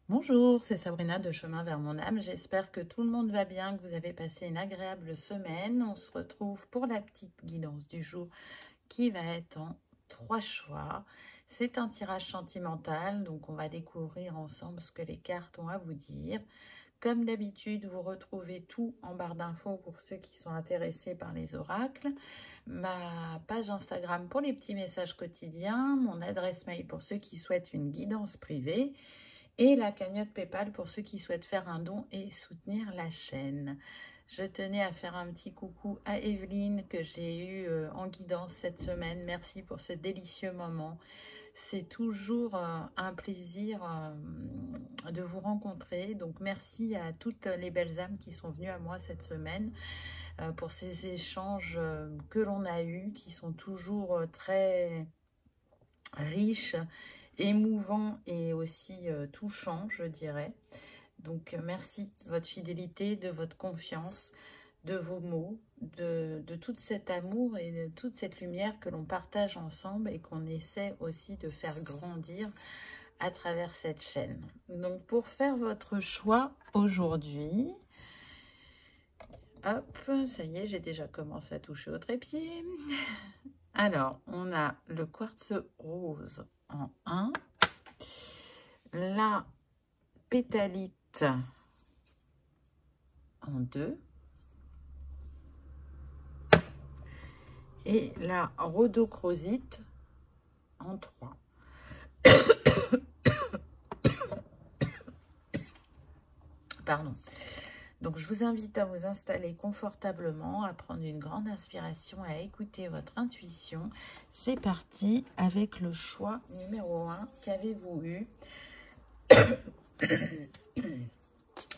Bonjour, c'est Sabrina de Chemin vers mon âme. J'espère que tout le monde va bien, que vous avez passé une agréable semaine. On se retrouve pour la petite guidance du jour qui va être en 3 choix. C'est un tirage sentimental, donc on va découvrir ensemble ce que les cartes ont à vous dire. Comme d'habitude, vous retrouvez tout en barre d'infos pour ceux qui sont intéressés par les oracles. Ma page Instagram pour les petits messages quotidiens, mon adresse mail pour ceux qui souhaitent une guidance privée et la cagnotte PayPal pour ceux qui souhaitent faire un don et soutenir la chaîne. Je tenais à faire un petit coucou à Evelyne que j'ai eu en guidance cette semaine. Merci pour ce délicieux moment. C'est toujours un plaisir de vous rencontrer. Donc merci à toutes les belles âmes qui sont venues à moi cette semaine pour ces échanges que l'on a eus, qui sont toujours très riches, émouvants et aussi touchants, je dirais. Donc merci de votre fidélité, de votre confiance, de vos mots, de tout cet amour et de toute cette lumière que l'on partage ensemble et qu'on essaie aussi de faire grandir à travers cette chaîne. Donc pour faire votre choix aujourd'hui, hop, ça y est, j'ai déjà commencé à toucher au trépied. Alors, on a le quartz rose en 1, la pétalite en 2 et la rhodochrosite en 3. Pardon. Donc, je vous invite à vous installer confortablement, à prendre une grande inspiration, à écouter votre intuition. C'est parti avec le choix numéro 1. Qu'avez-vous eu?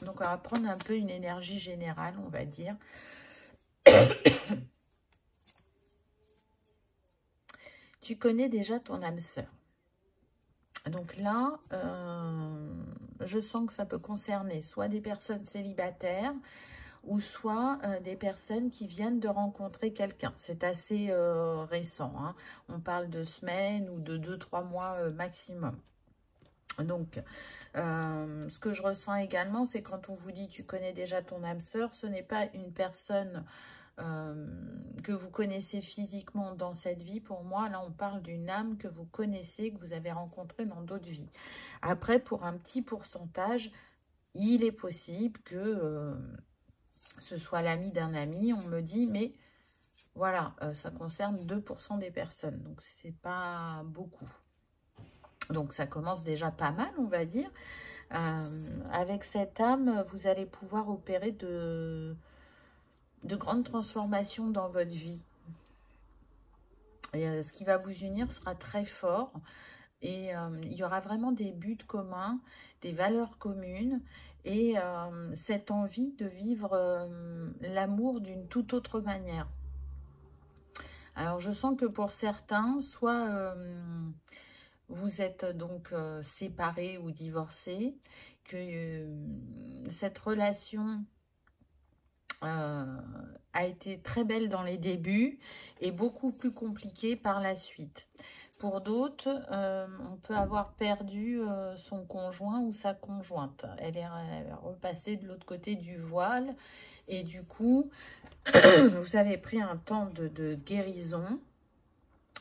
Donc, on va prendre un peu une énergie générale, on va dire. Tu connais déjà ton âme sœur. Donc là, je sens que ça peut concerner soit des personnes célibataires ou soit des personnes qui viennent de rencontrer quelqu'un. C'est assez récent, hein. On parle de semaines ou de 2-3 mois maximum. Donc, ce que je ressens également, c'est quand on vous dit « tu connais déjà ton âme sœur », ce n'est pas une personne que vous connaissez physiquement dans cette vie. Pour moi, là, on parle d'une âme que vous connaissez, que vous avez rencontrée dans d'autres vies. Après, pour un petit pourcentage, il est possible que ce soit l'ami d'un ami. On me dit, mais voilà, ça concerne 2% des personnes. Donc, c'est pas beaucoup. Donc, ça commence déjà pas mal, on va dire. Avec cette âme, vous allez pouvoir opérer de grandes transformations dans votre vie. Et, ce qui va vous unir sera très fort. Et il y aura vraiment des buts communs, des valeurs communes. Et cette envie de vivre l'amour d'une toute autre manière. Alors, je sens que pour certains, soit vous êtes donc séparés ou divorcés, que cette relation a été très belle dans les débuts et beaucoup plus compliquée par la suite. Pour d'autres, on peut avoir perdu son conjoint ou sa conjointe. Elle est repassée de l'autre côté du voile et du coup, vous avez pris un temps de guérison,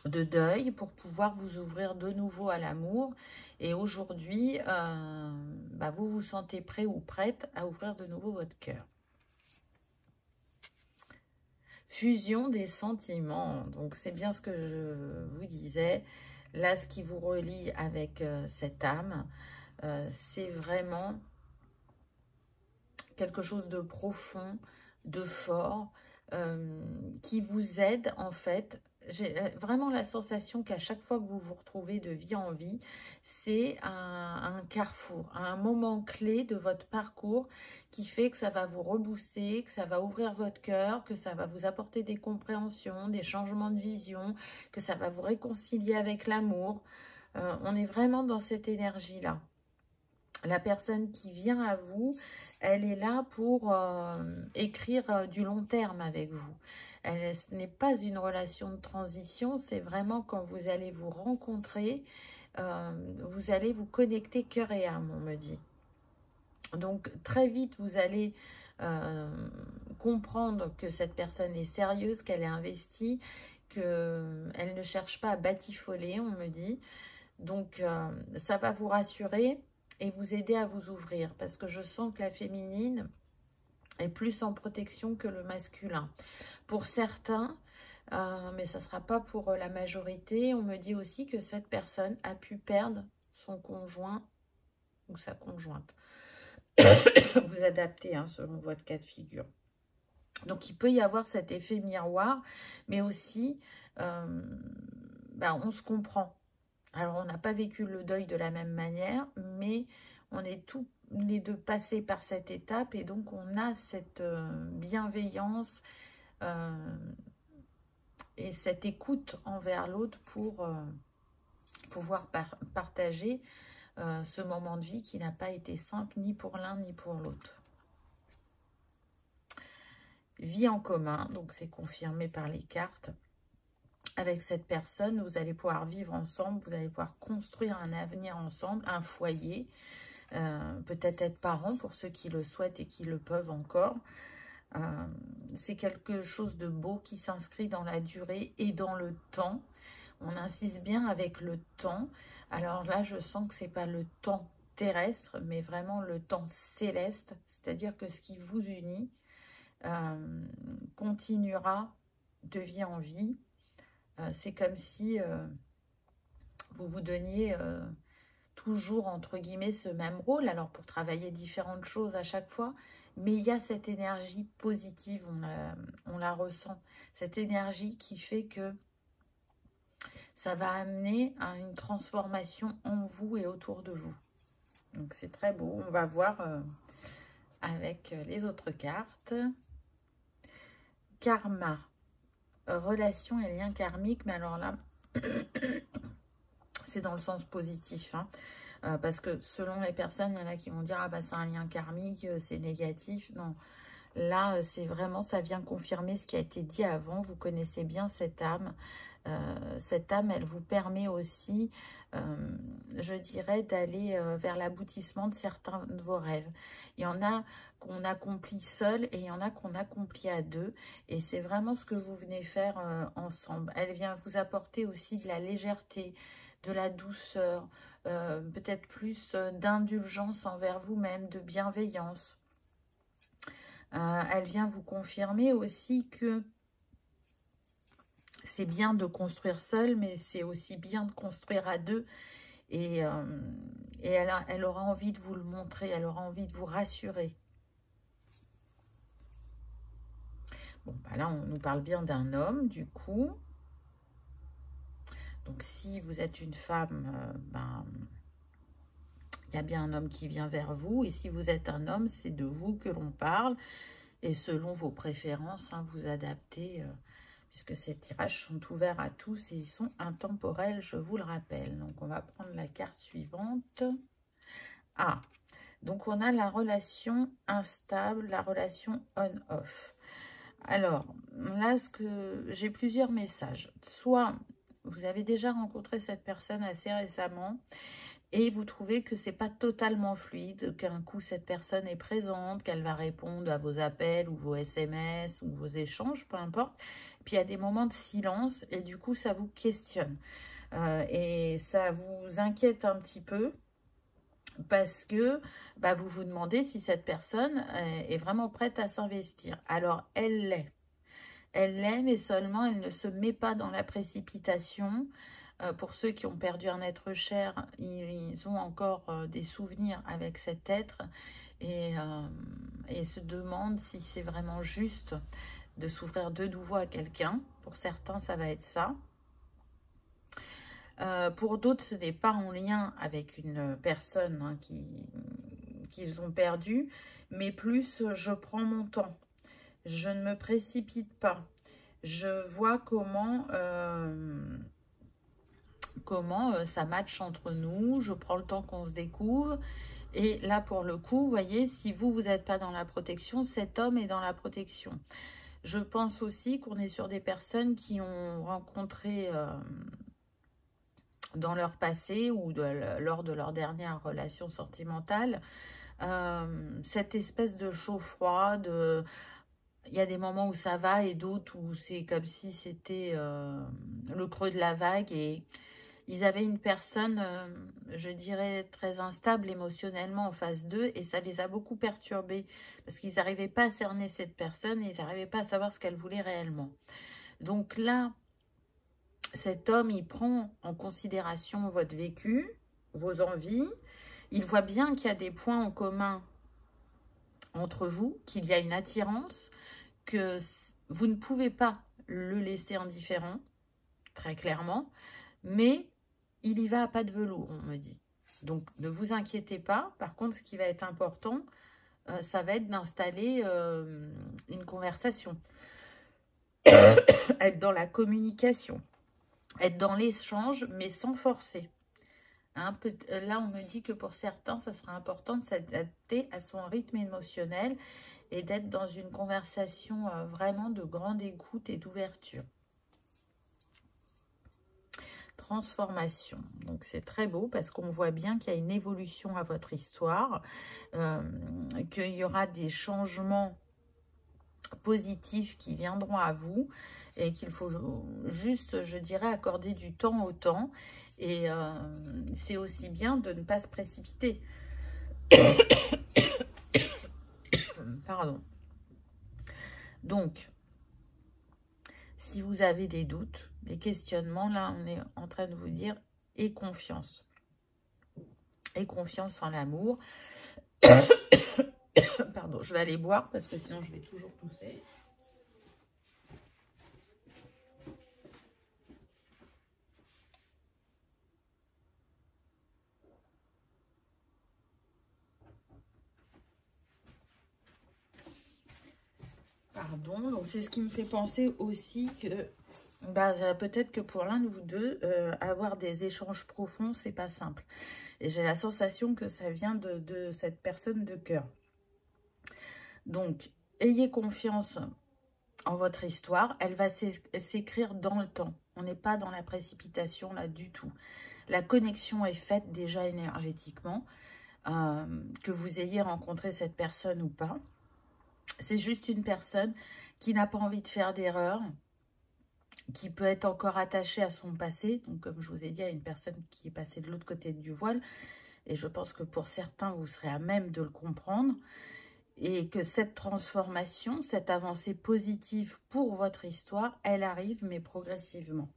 de deuil pour pouvoir vous ouvrir de nouveau à l'amour. Et aujourd'hui, vous vous sentez prêt ou prête à ouvrir de nouveau votre cœur. Fusion des sentiments. Donc, c'est bien ce que je vous disais. Là, ce qui vous relie avec cette âme, c'est vraiment quelque chose de profond, de fort, qui vous aide en fait. J'ai vraiment la sensation qu'à chaque fois que vous vous retrouvez de vie en vie, c'est un carrefour, un moment clé de votre parcours qui fait que ça va vous rebooster, que ça va ouvrir votre cœur, que ça va vous apporter des compréhensions, des changements de vision, que ça va vous réconcilier avec l'amour. On est vraiment dans cette énergie-là. La personne qui vient à vous, elle est là pour écrire du long terme avec vous. Ce n'est pas une relation de transition, c'est vraiment quand vous allez vous rencontrer, vous allez vous connecter cœur et âme, on me dit. Donc, très vite, vous allez comprendre que cette personne est sérieuse, qu'elle est investie, qu'elle ne cherche pas à batifoler, on me dit. Donc, ça va vous rassurer et vous aider à vous ouvrir. Parce que je sens que la féminine est plus en protection que le masculin. Pour certains, mais ça ne sera pas pour la majorité, on me dit aussi que cette personne a pu perdre son conjoint ou sa conjointe. Vous adaptez selon votre cas de figure. Donc, il peut y avoir cet effet miroir, mais aussi, on se comprend. Alors, on n'a pas vécu le deuil de la même manière, mais on est tous les deux passés par cette étape, et donc on a cette bienveillance et cette écoute envers l'autre pour pouvoir partager ce moment de vie qui n'a pas été simple ni pour l'un ni pour l'autre. Vie en commun, donc c'est confirmé par les cartes. Avec cette personne, vous allez pouvoir vivre ensemble, vous allez pouvoir construire un avenir ensemble, un foyer, peut-être être parents pour ceux qui le souhaitent et qui le peuvent encore. C'est quelque chose de beau qui s'inscrit dans la durée et dans le temps. On insiste bien avec le temps. Alors là, je sens que ce n'est pas le temps terrestre, mais vraiment le temps céleste. C'est-à-dire que ce qui vous unit continuera de vie en vie. C'est comme si vous vous donniez toujours, entre guillemets, ce même rôle. Alors, pour travailler différentes choses à chaque fois, mais il y a cette énergie positive, on la ressent. Cette énergie qui fait que ça va amener à une transformation en vous et autour de vous. Donc, c'est très beau. On va voir avec les autres cartes. Karma, relation et lien karmique, mais alors là, c'est dans le sens positif, parce que selon les personnes, il y en a qui vont dire « Ah bah c'est un lien karmique, c'est négatif ». Non, là, c'est vraiment, ça vient confirmer ce qui a été dit avant. Vous connaissez bien cette âme. Cette âme, elle vous permet aussi, je dirais, d'aller vers l'aboutissement de certains de vos rêves. Il y en a qu'on accomplit seul et il y en a qu'on accomplit à deux. Et c'est vraiment ce que vous venez faire ensemble. Elle vient vous apporter aussi de la légèreté, de la douceur, peut-être plus d'indulgence envers vous-même, de bienveillance. Elle vient vous confirmer aussi que c'est bien de construire seul, mais c'est aussi bien de construire à deux. Et elle aura envie de vous le montrer, elle aura envie de vous rassurer. Bon, bah là, on nous parle bien d'un homme, du coup. Donc, si vous êtes une femme, il y a bien un homme qui vient vers vous. Et si vous êtes un homme, c'est de vous que l'on parle. Et selon vos préférences, vous adaptez... puisque ces tirages sont ouverts à tous et ils sont intemporels, je vous le rappelle. Donc, on va prendre la carte suivante. Ah, donc on a la relation instable, la relation on-off. Alors, là, j'ai plusieurs messages. Soit vous avez déjà rencontré cette personne assez récemment et vous trouvez que c'est pas totalement fluide, qu'un coup cette personne est présente, qu'elle va répondre à vos appels ou vos SMS ou vos échanges, peu importe. Puis il y a des moments de silence et du coup ça vous questionne. Et ça vous inquiète un petit peu parce que vous vous demandez si cette personne est vraiment prête à s'investir. Alors elle l'est. Elle l'est, mais seulement elle ne se met pas dans la précipitation. Pour ceux qui ont perdu un être cher, ils ont encore des souvenirs avec cet être et se demandent si c'est vraiment juste de s'ouvrir de nouveau à quelqu'un. Pour certains, ça va être ça. Pour d'autres, ce n'est pas en lien avec une personne qu'ils ont perdu, mais plus je prends mon temps. Je ne me précipite pas. Je vois comment ça match entre nous. Je prends le temps qu'on se découvre. Et là, pour le coup, vous voyez, si vous n'êtes pas dans la protection, cet homme est dans la protection. Je pense aussi qu'on est sur des personnes qui ont rencontré dans leur passé ou lors de leur dernière relation sentimentale Cette espèce de chaud-froid, il y a des moments où ça va et d'autres où c'est comme si c'était le creux de la vague. Et ils avaient une personne, je dirais, très instable émotionnellement en face d'eux. Et ça les a beaucoup perturbés. Parce qu'ils n'arrivaient pas à cerner cette personne et ils n'arrivaient pas à savoir ce qu'elle voulait réellement. Donc là, cet homme, il prend en considération votre vécu, vos envies. Il voit bien qu'il y a des points en commun entre vous, qu'il y a une attirance, que vous ne pouvez pas le laisser indifférent, très clairement, mais il y va à pas de velours, on me dit. Donc, ne vous inquiétez pas. Par contre, ce qui va être important, ça va être d'installer une conversation, être dans la communication, être dans l'échange, mais sans forcer. Hein, là, on me dit que pour certains, ça sera important de s'adapter à son rythme émotionnel et d'être dans une conversation vraiment de grande écoute et d'ouverture. Transformation. Donc, c'est très beau parce qu'on voit bien qu'il y a une évolution à votre histoire, qu'il y aura des changements positifs qui viendront à vous et qu'il faut juste, je dirais, accorder du temps au temps. Et c'est aussi bien de ne pas se précipiter. Pardon. Donc, si vous avez des doutes, des questionnements, là, on est en train de vous dire « et confiance ». Et confiance en l'amour. Pardon, je vais aller boire parce que sinon je vais toujours tousser. Pardon, donc c'est ce qui me fait penser aussi que peut-être que pour l'un de vous deux, avoir des échanges profonds, c'est pas simple. Et j'ai la sensation que ça vient de cette personne de cœur. Donc, ayez confiance en votre histoire. Elle va s'écrire dans le temps. On n'est pas dans la précipitation là du tout. La connexion est faite déjà énergétiquement. Que vous ayez rencontré cette personne ou pas. C'est juste une personne qui n'a pas envie de faire d'erreur, qui peut être encore attachée à son passé. Donc, comme je vous ai dit, il y a une personne qui est passée de l'autre côté du voile. Et je pense que pour certains, vous serez à même de le comprendre. Et que cette transformation, cette avancée positive pour votre histoire, elle arrive, mais progressivement.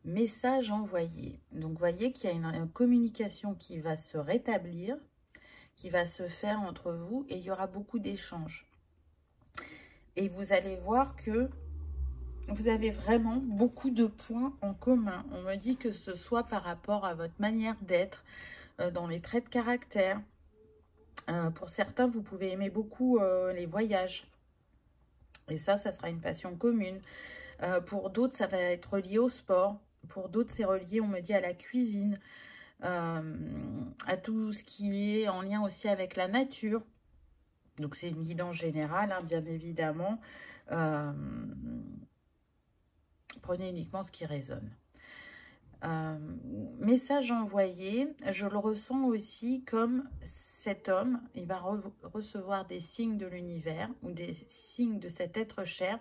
Message envoyé. Donc, vous voyez qu'il y a une communication qui va se rétablir, qui va se faire entre vous, et il y aura beaucoup d'échanges. Et vous allez voir que vous avez vraiment beaucoup de points en commun. On me dit que ce soit par rapport à votre manière d'être, dans les traits de caractère. Pour certains, vous pouvez aimer beaucoup les voyages. Et ça sera une passion commune. Pour d'autres, ça va être relié au sport. Pour d'autres, c'est relié, on me dit, à la cuisine. À tout ce qui est en lien aussi avec la nature. Donc, c'est une guidance générale, hein, bien évidemment. Prenez uniquement ce qui résonne. Message envoyé, je le ressens aussi comme cet homme, il va recevoir des signes de l'univers ou des signes de cet être cher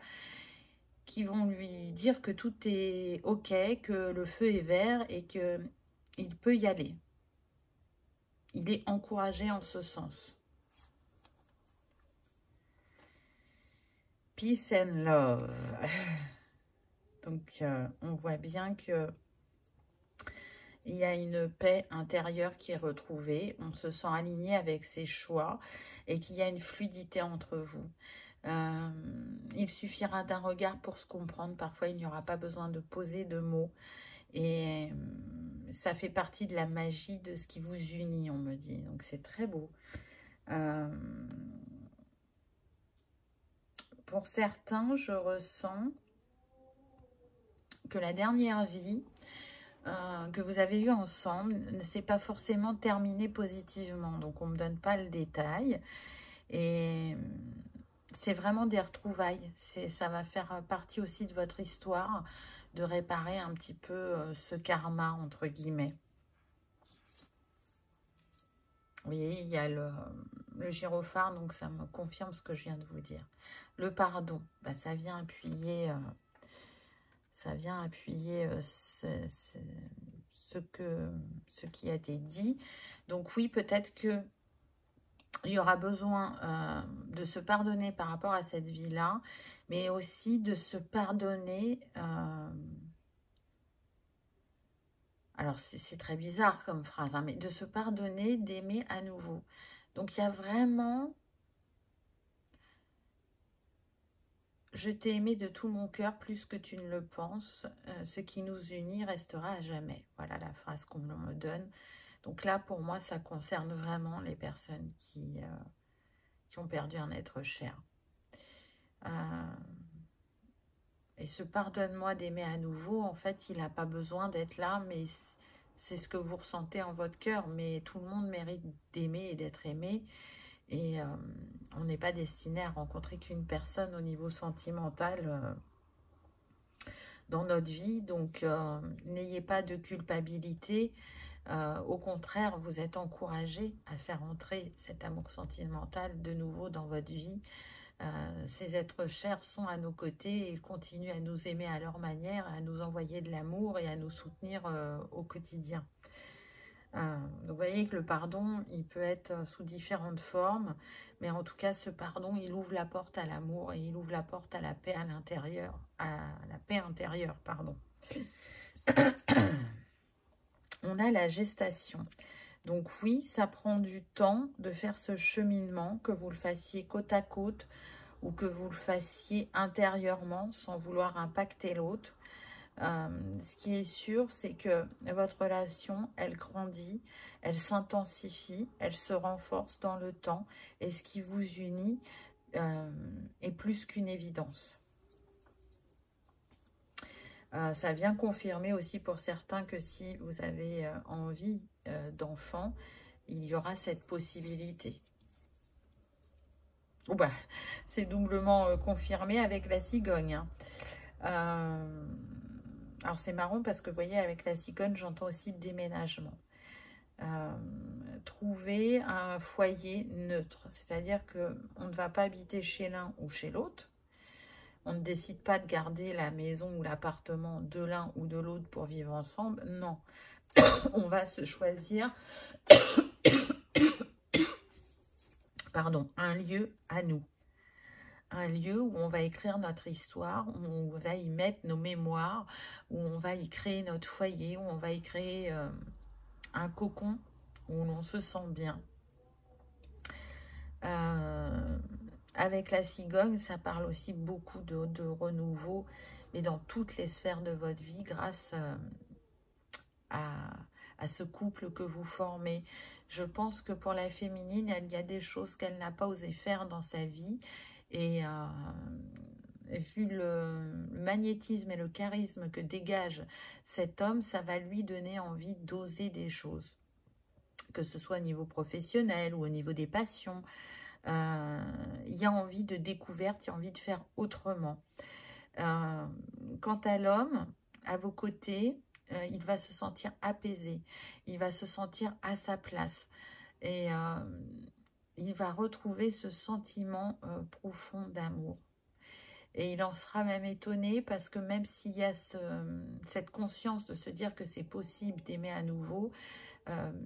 qui vont lui dire que tout est ok, que le feu est vert et qu'il peut y aller. Il est encouragé en ce sens. Peace and love. Donc, on voit bien que il y a une paix intérieure qui est retrouvée. On se sent aligné avec ses choix et qu'il y a une fluidité entre vous. Il suffira d'un regard pour se comprendre. Parfois, il n'y aura pas besoin de poser de mots. Et ça fait partie de la magie de ce qui vous unit, on me dit. Donc, c'est très beau. Pour certains, je ressens que la dernière vie que vous avez eue ensemble ne s'est pas forcément terminée positivement. Donc, on ne me donne pas le détail. Et c'est vraiment des retrouvailles. Ça va faire partie aussi de votre histoire, de réparer un petit peu ce karma, entre guillemets. voyez, il y a le gyrophare, donc ça me confirme ce que je viens de vous dire. Le pardon, bah, ça vient appuyer, ce qui a été dit. Donc oui, peut-être que il y aura besoin de se pardonner par rapport à cette vie-là, mais aussi de se pardonner. Alors, c'est très bizarre comme phrase, hein, mais de se pardonner, d'aimer à nouveau. Donc, il y a vraiment... Je t'ai aimé de tout mon cœur, plus que tu ne le penses. Ce qui nous unit restera à jamais. Voilà la phrase qu'on me donne. Donc là, pour moi, ça concerne vraiment les personnes qui ont perdu un être cher. Et ce pardonne-moi d'aimer à nouveau, en fait, il n'a pas besoin d'être là, mais c'est ce que vous ressentez en votre cœur. Mais tout le monde mérite d'aimer et d'être aimé. Et on n'est pas destiné à rencontrer qu'une personne au niveau sentimental dans notre vie. Donc, n'ayez pas de culpabilité. Au contraire, vous êtes encouragé à faire entrer cet amour sentimental de nouveau dans votre vie. Ces êtres chers sont à nos côtés et ils continuent à nous aimer à leur manière, à nous envoyer de l'amour et à nous soutenir au quotidien. Donc vous voyez que le pardon, il peut être sous différentes formes, mais en tout cas, ce pardon, il ouvre la porte à l'amour et il ouvre la porte à la paix à l'intérieur, à la paix intérieure, pardon. On a la gestation. Donc oui, ça prend du temps de faire ce cheminement, que vous le fassiez côte à côte ou que vous le fassiez intérieurement sans vouloir impacter l'autre. Ce qui est sûr, c'est que votre relation, elle grandit, elle s'intensifie, elle se renforce dans le temps et ce qui vous unit est plus qu'une évidence. Ça vient confirmer aussi pour certains que si vous avez envie d'enfants, il y aura cette possibilité. Oh bah, c'est doublement confirmé avec la cigogne. Hein. Alors c'est marrant parce que vous voyez, avec la cigogne, j'entends aussi déménagement. Trouver un foyer neutre, c'est-à-dire qu'on ne va pas habiter chez l'un ou chez l'autre. On ne décide pas de garder la maison ou l'appartement de l'un ou de l'autre pour vivre ensemble. Non, on va se choisir un lieu à nous. Un lieu où on va écrire notre histoire, où on va y mettre nos mémoires, où on va y créer notre foyer, où on va y créer un cocon où l'on se sent bien. Avec la cigogne, ça parle aussi beaucoup de renouveau, mais dans toutes les sphères de votre vie, grâce à ce couple que vous formez. Je pense que pour la féminine, il y a des choses qu'elle n'a pas osé faire dans sa vie. Et vu le magnétisme et le charisme que dégage cet homme, ça va lui donner envie d'oser des choses. Que ce soit au niveau professionnel ou au niveau des passions. Il y a envie de découverte, il y a envie de faire autrement. Quant à l'homme, à vos côtés, il va se sentir apaisé, il va se sentir à sa place et il va retrouver ce sentiment profond d'amour. Et il en sera même étonné parce que même s'il y a cette conscience de se dire que c'est possible d'aimer à nouveau,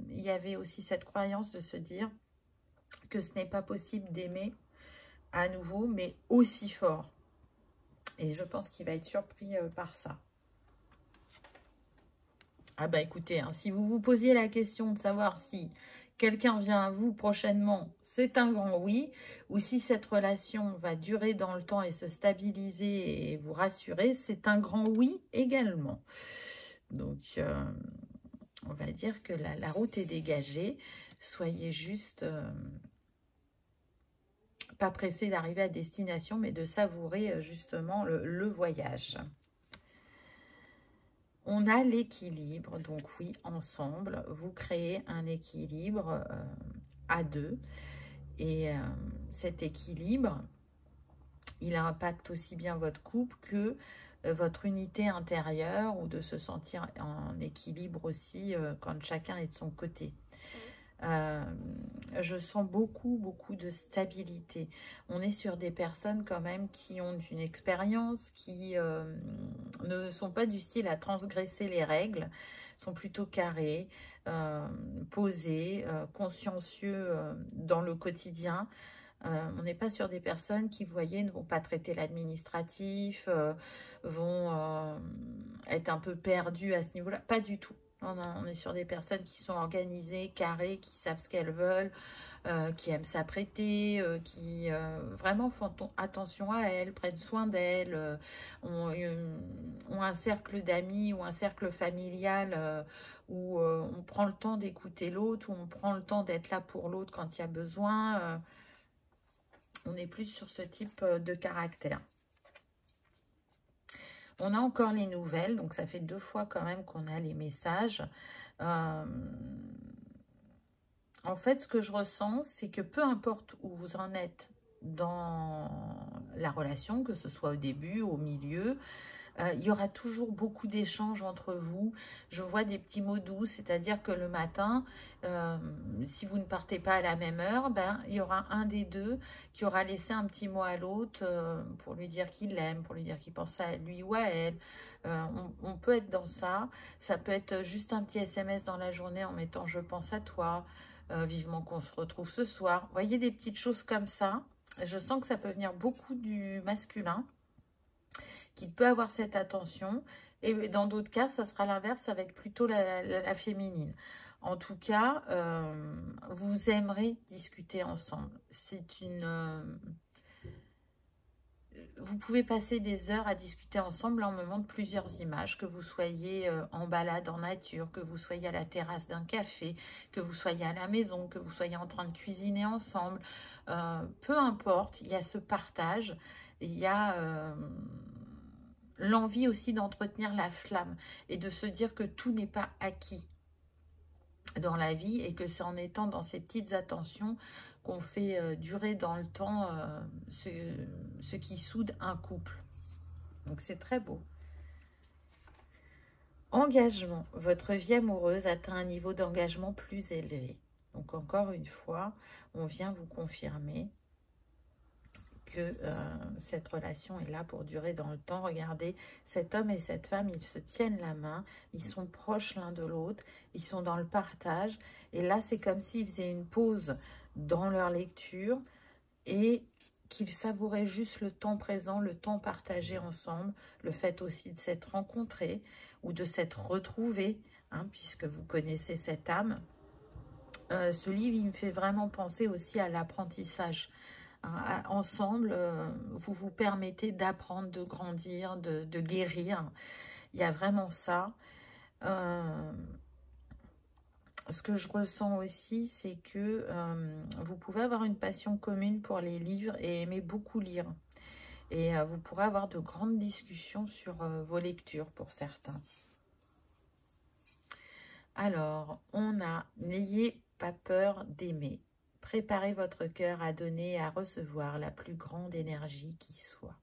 il y avait aussi cette croyance de se dire que ce n'est pas possible d'aimer à nouveau, mais aussi fort. Et je pense qu'il va être surpris par ça. Ah bah écoutez, hein, si vous vous posiez la question de savoir si quelqu'un vient à vous prochainement, c'est un grand oui. Ou si cette relation va durer dans le temps et se stabiliser et vous rassurer, c'est un grand oui également. Donc, on va dire que la route est dégagée. Soyez juste pas pressé d'arriver à destination, mais de savourer justement le voyage. On a l'équilibre, donc oui, ensemble, vous créez un équilibre à deux. Et cet équilibre, il impacte aussi bien votre couple que votre unité intérieure ou de se sentir en équilibre aussi quand chacun est de son côté. Je sens beaucoup de stabilité. On est sur des personnes quand même qui ont une expérience, qui ne sont pas du style à transgresser les règles, sont plutôt carrés, posés, consciencieux dans le quotidien. On n'est pas sur des personnes qui, vous voyez, ne vont pas traiter l'administratif, vont être un peu perdues à ce niveau-là. Pas du tout. Non, non, on est sur des personnes qui sont organisées, carrées, qui savent ce qu'elles veulent, qui aiment s'apprêter, qui vraiment font attention à elles, prennent soin d'elles, ont un cercle d'amis ou un cercle familial où on prend le temps d'écouter l'autre, où on prend le temps d'être là pour l'autre quand il y a besoin. On est plus sur ce type de caractère. On a encore les nouvelles, donc ça fait 2 fois quand même qu'on a les messages. En fait, ce que je ressens, c'est que peu importe où vous en êtes dans la relation, que ce soit au début, au milieu, il y aura toujours beaucoup d'échanges entre vous. Je vois des petits mots doux, c'est-à-dire que le matin, si vous ne partez pas à la même heure, ben, il y aura un des deux qui aura laissé un petit mot à l'autre pour lui dire qu'il l'aime, pour lui dire qu'il pense à lui ou à elle. On peut être dans ça. Ça peut être juste un petit SMS dans la journée en mettant « je pense à toi », vivement qu'on se retrouve ce soir. Vous voyez, des petites choses comme ça. Je sens que ça peut venir beaucoup du masculin, qui peut avoir cette attention. Et dans d'autres cas, ça sera l'inverse, ça va être plutôt la féminine. En tout cas, vous aimerez discuter ensemble. C'est une... vous pouvez passer des heures à discuter ensemble. Là, on me montre plusieurs images, que vous soyez en balade en nature, que vous soyez à la terrasse d'un café, que vous soyez à la maison, que vous soyez en train de cuisiner ensemble. Peu importe, il y a ce partage, il y a l'envie aussi d'entretenir la flamme et de se dire que tout n'est pas acquis dans la vie et que c'est en étant dans ces petites attentions qu'on fait durer dans le temps ce qui soude un couple. Donc c'est très beau. Engagement. Votre vie amoureuse atteint un niveau d'engagement plus élevé. Donc encore une fois, on vient vous confirmer que cette relation est là pour durer dans le temps. Regardez, cet homme et cette femme, ils se tiennent la main, ils sont proches l'un de l'autre, ils sont dans le partage. Et là, c'est comme s'ils faisaient une pause dans leur lecture et qu'ils savouraient juste le temps présent, le temps partagé ensemble, le fait aussi de s'être rencontrés ou de s'être retrouvés, hein, puisque vous connaissez cette âme. Ce livre, il me fait vraiment penser aussi à l'apprentissage. Ensemble, vous vous permettez d'apprendre, de grandir, de guérir. Il y a vraiment ça. Ce que je ressens aussi, c'est que vous pouvez avoir une passion commune pour les livres et aimer beaucoup lire. Et vous pourrez avoir de grandes discussions sur vos lectures pour certains. Alors, on a « N'ayez pas peur d'aimer ». Préparez votre cœur à donner et à recevoir la plus grande énergie qui soit.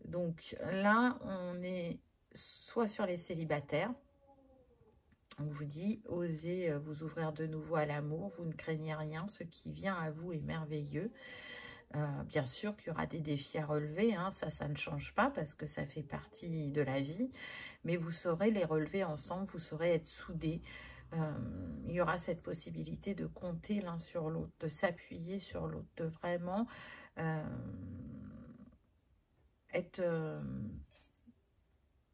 Donc là, on est soit sur les célibataires. On vous dit, osez vous ouvrir de nouveau à l'amour. Vous ne craignez rien. Ce qui vient à vous est merveilleux. Bien sûr qu'il y aura des défis à relever. Hein, ça ne change pas parce que ça fait partie de la vie. Mais vous saurez les relever ensemble. Vous saurez être soudés. Il y aura cette possibilité de compter l'un sur l'autre, de s'appuyer sur l'autre, de vraiment être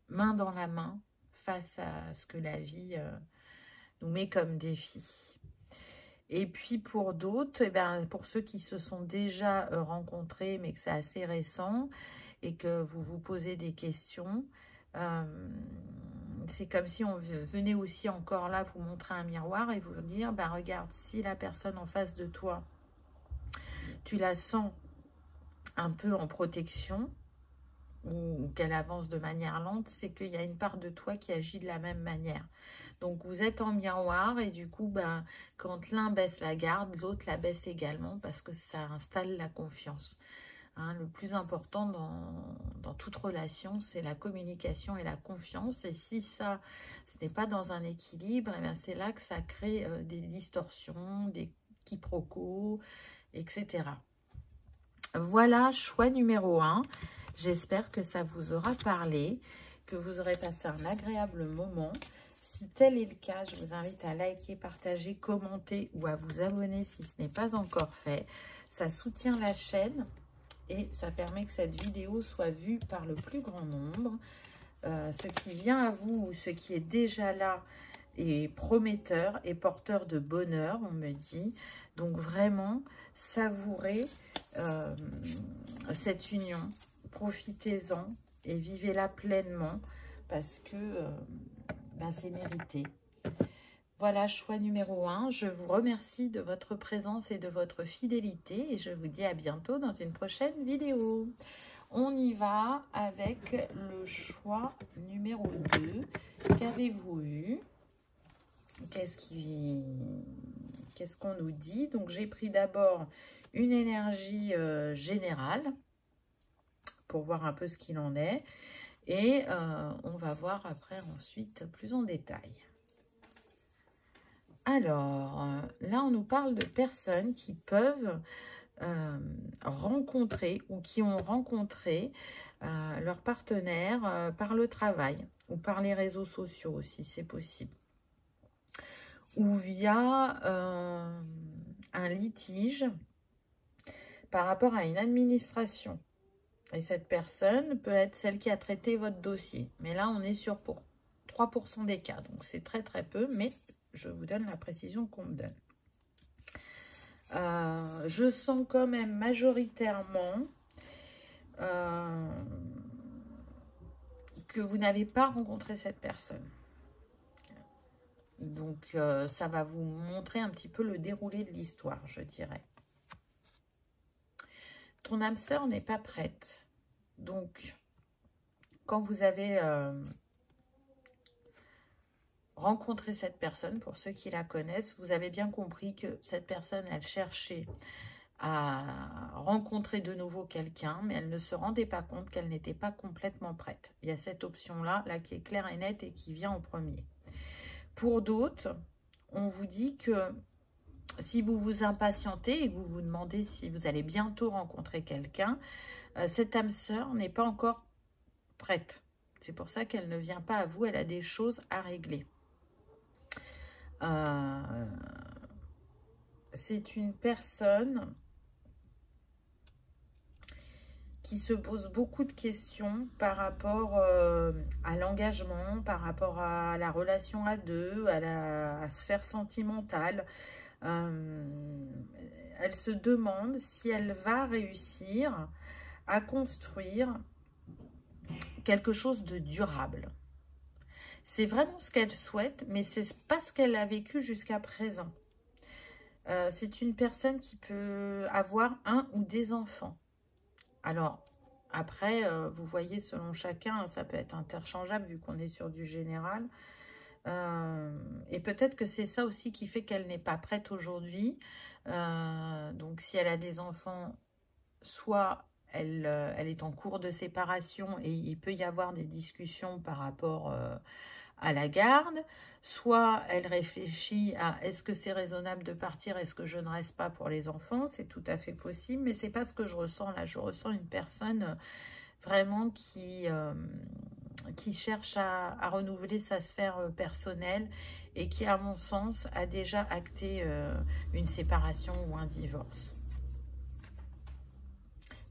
main dans la main face à ce que la vie nous met comme défi. Et puis pour d'autres, eh ben, pour ceux qui se sont déjà rencontrés, mais que c'est assez récent, et que vous vous posez des questions, c'est comme si on venait aussi encore là vous montrer un miroir et vous dire, ben regarde, si la personne en face de toi, tu la sens un peu en protection ou qu'elle avance de manière lente, c'est qu'il y a une part de toi qui agit de la même manière. Donc vous êtes en miroir et du coup, ben, quand l'un baisse la garde, l'autre la baisse également parce que ça installe la confiance. Hein, le plus important dans toute relation, c'est la communication et la confiance. Et si ça, ce n'est pas dans un équilibre, eh c'est là que ça crée des distorsions, des quiproquos, etc. Voilà, choix numéro 1. J'espère que ça vous aura parlé, que vous aurez passé un agréable moment. Si tel est le cas, je vous invite à liker, partager, commenter ou à vous abonner si ce n'est pas encore fait. Ça soutient la chaîne et ça permet que cette vidéo soit vue par le plus grand nombre. Ce qui vient à vous ou ce qui est déjà là est prometteur et porteur de bonheur, on me dit. Donc vraiment, savourez cette union, profitez-en et vivez-la pleinement parce que c'est mérité. Voilà, choix numéro 1. Je vous remercie de votre présence et de votre fidélité et je vous dis à bientôt dans une prochaine vidéo. On y va avec le choix numéro 2. Qu'avez-vous eu? Qu'est-ce qu'on nous dit? Donc, j'ai pris d'abord une énergie générale pour voir un peu ce qu'il en est. Et on va voir après ensuite plus en détail. Alors, là, on nous parle de personnes qui peuvent rencontrer ou qui ont rencontré leur partenaire par le travail ou par les réseaux sociaux aussi, c'est possible. Ou via un litige par rapport à une administration. Et cette personne peut être celle qui a traité votre dossier. Mais là, on est sur pour 3% des cas. Donc, c'est très, très peu. Mais je vous donne la précision qu'on me donne. Je sens quand même majoritairement que vous n'avez pas rencontré cette personne. Donc, ça va vous montrer un petit peu le déroulé de l'histoire, je dirais. Ton âme sœur n'est pas prête. Donc, quand vous avez rencontré cette personne, pour ceux qui la connaissent, vous avez bien compris que cette personne, elle cherchait à rencontrer de nouveau quelqu'un, mais elle ne se rendait pas compte qu'elle n'était pas complètement prête. Il y a cette option-là là, qui est claire et nette et qui vient en premier. Pour d'autres, on vous dit que si vous vous impatientez et que vous vous demandez si vous allez bientôt rencontrer quelqu'un, cette âme sœur n'est pas encore prête. C'est pour ça qu'elle ne vient pas à vous, elle a des choses à régler. C'est une personne qui se pose beaucoup de questions par rapport à l'engagement, par rapport à la relation à deux, à la sphère sentimentale. Elle se demande si elle va réussir à construire quelque chose de durable. C'est vraiment ce qu'elle souhaite, mais c'est pas ce qu'elle a vécu jusqu'à présent. C'est une personne qui peut avoir un ou des enfants. Alors, après, vous voyez, selon chacun, ça peut être interchangeable vu qu'on est sur du général. Et peut-être que c'est ça aussi qui fait qu'elle n'est pas prête aujourd'hui. Donc, si elle a des enfants, soit elle est en cours de séparation et il peut y avoir des discussions par rapport à la garde, soit elle réfléchit à est-ce que c'est raisonnable de partir, est-ce que je ne reste pas pour les enfants, c'est tout à fait possible, mais c'est pas ce que je ressens là. Je ressens une personne vraiment qui cherche à renouveler sa sphère personnelle et qui, à mon sens, a déjà acté une séparation ou un divorce.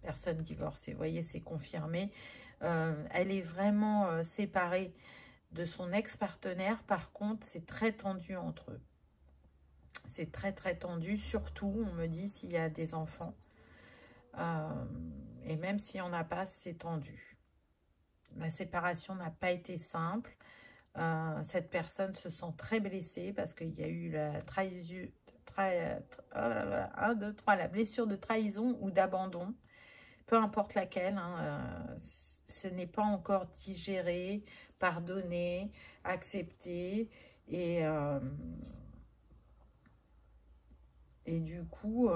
Personne divorcée, vous voyez, c'est confirmé. Elle est vraiment séparée de son ex-partenaire. Par contre, c'est très tendu entre eux. C'est très, très tendu. Surtout, on me dit, s'il y a des enfants. Et même s'il n'y en a pas, c'est tendu. La séparation n'a pas été simple. Cette personne se sent très blessée parce qu'il y a eu la trahison, la blessure de trahison ou d'abandon. Peu importe laquelle, hein, ce n'est pas encore digéré, pardonné, accepté. Et Et du coup,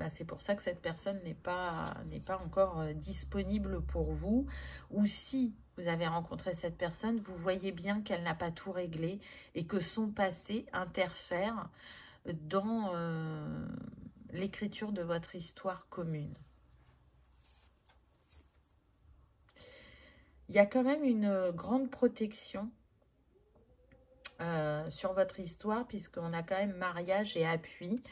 c'est pour ça que cette personne n'est pas encore disponible pour vous. Ou si vous avez rencontré cette personne, vous voyez bien qu'elle n'a pas tout réglé et que son passé interfère dans l'écriture de votre histoire commune. Il y a quand même une grande protection sur votre histoire, puisqu'on a quand même mariage et appui.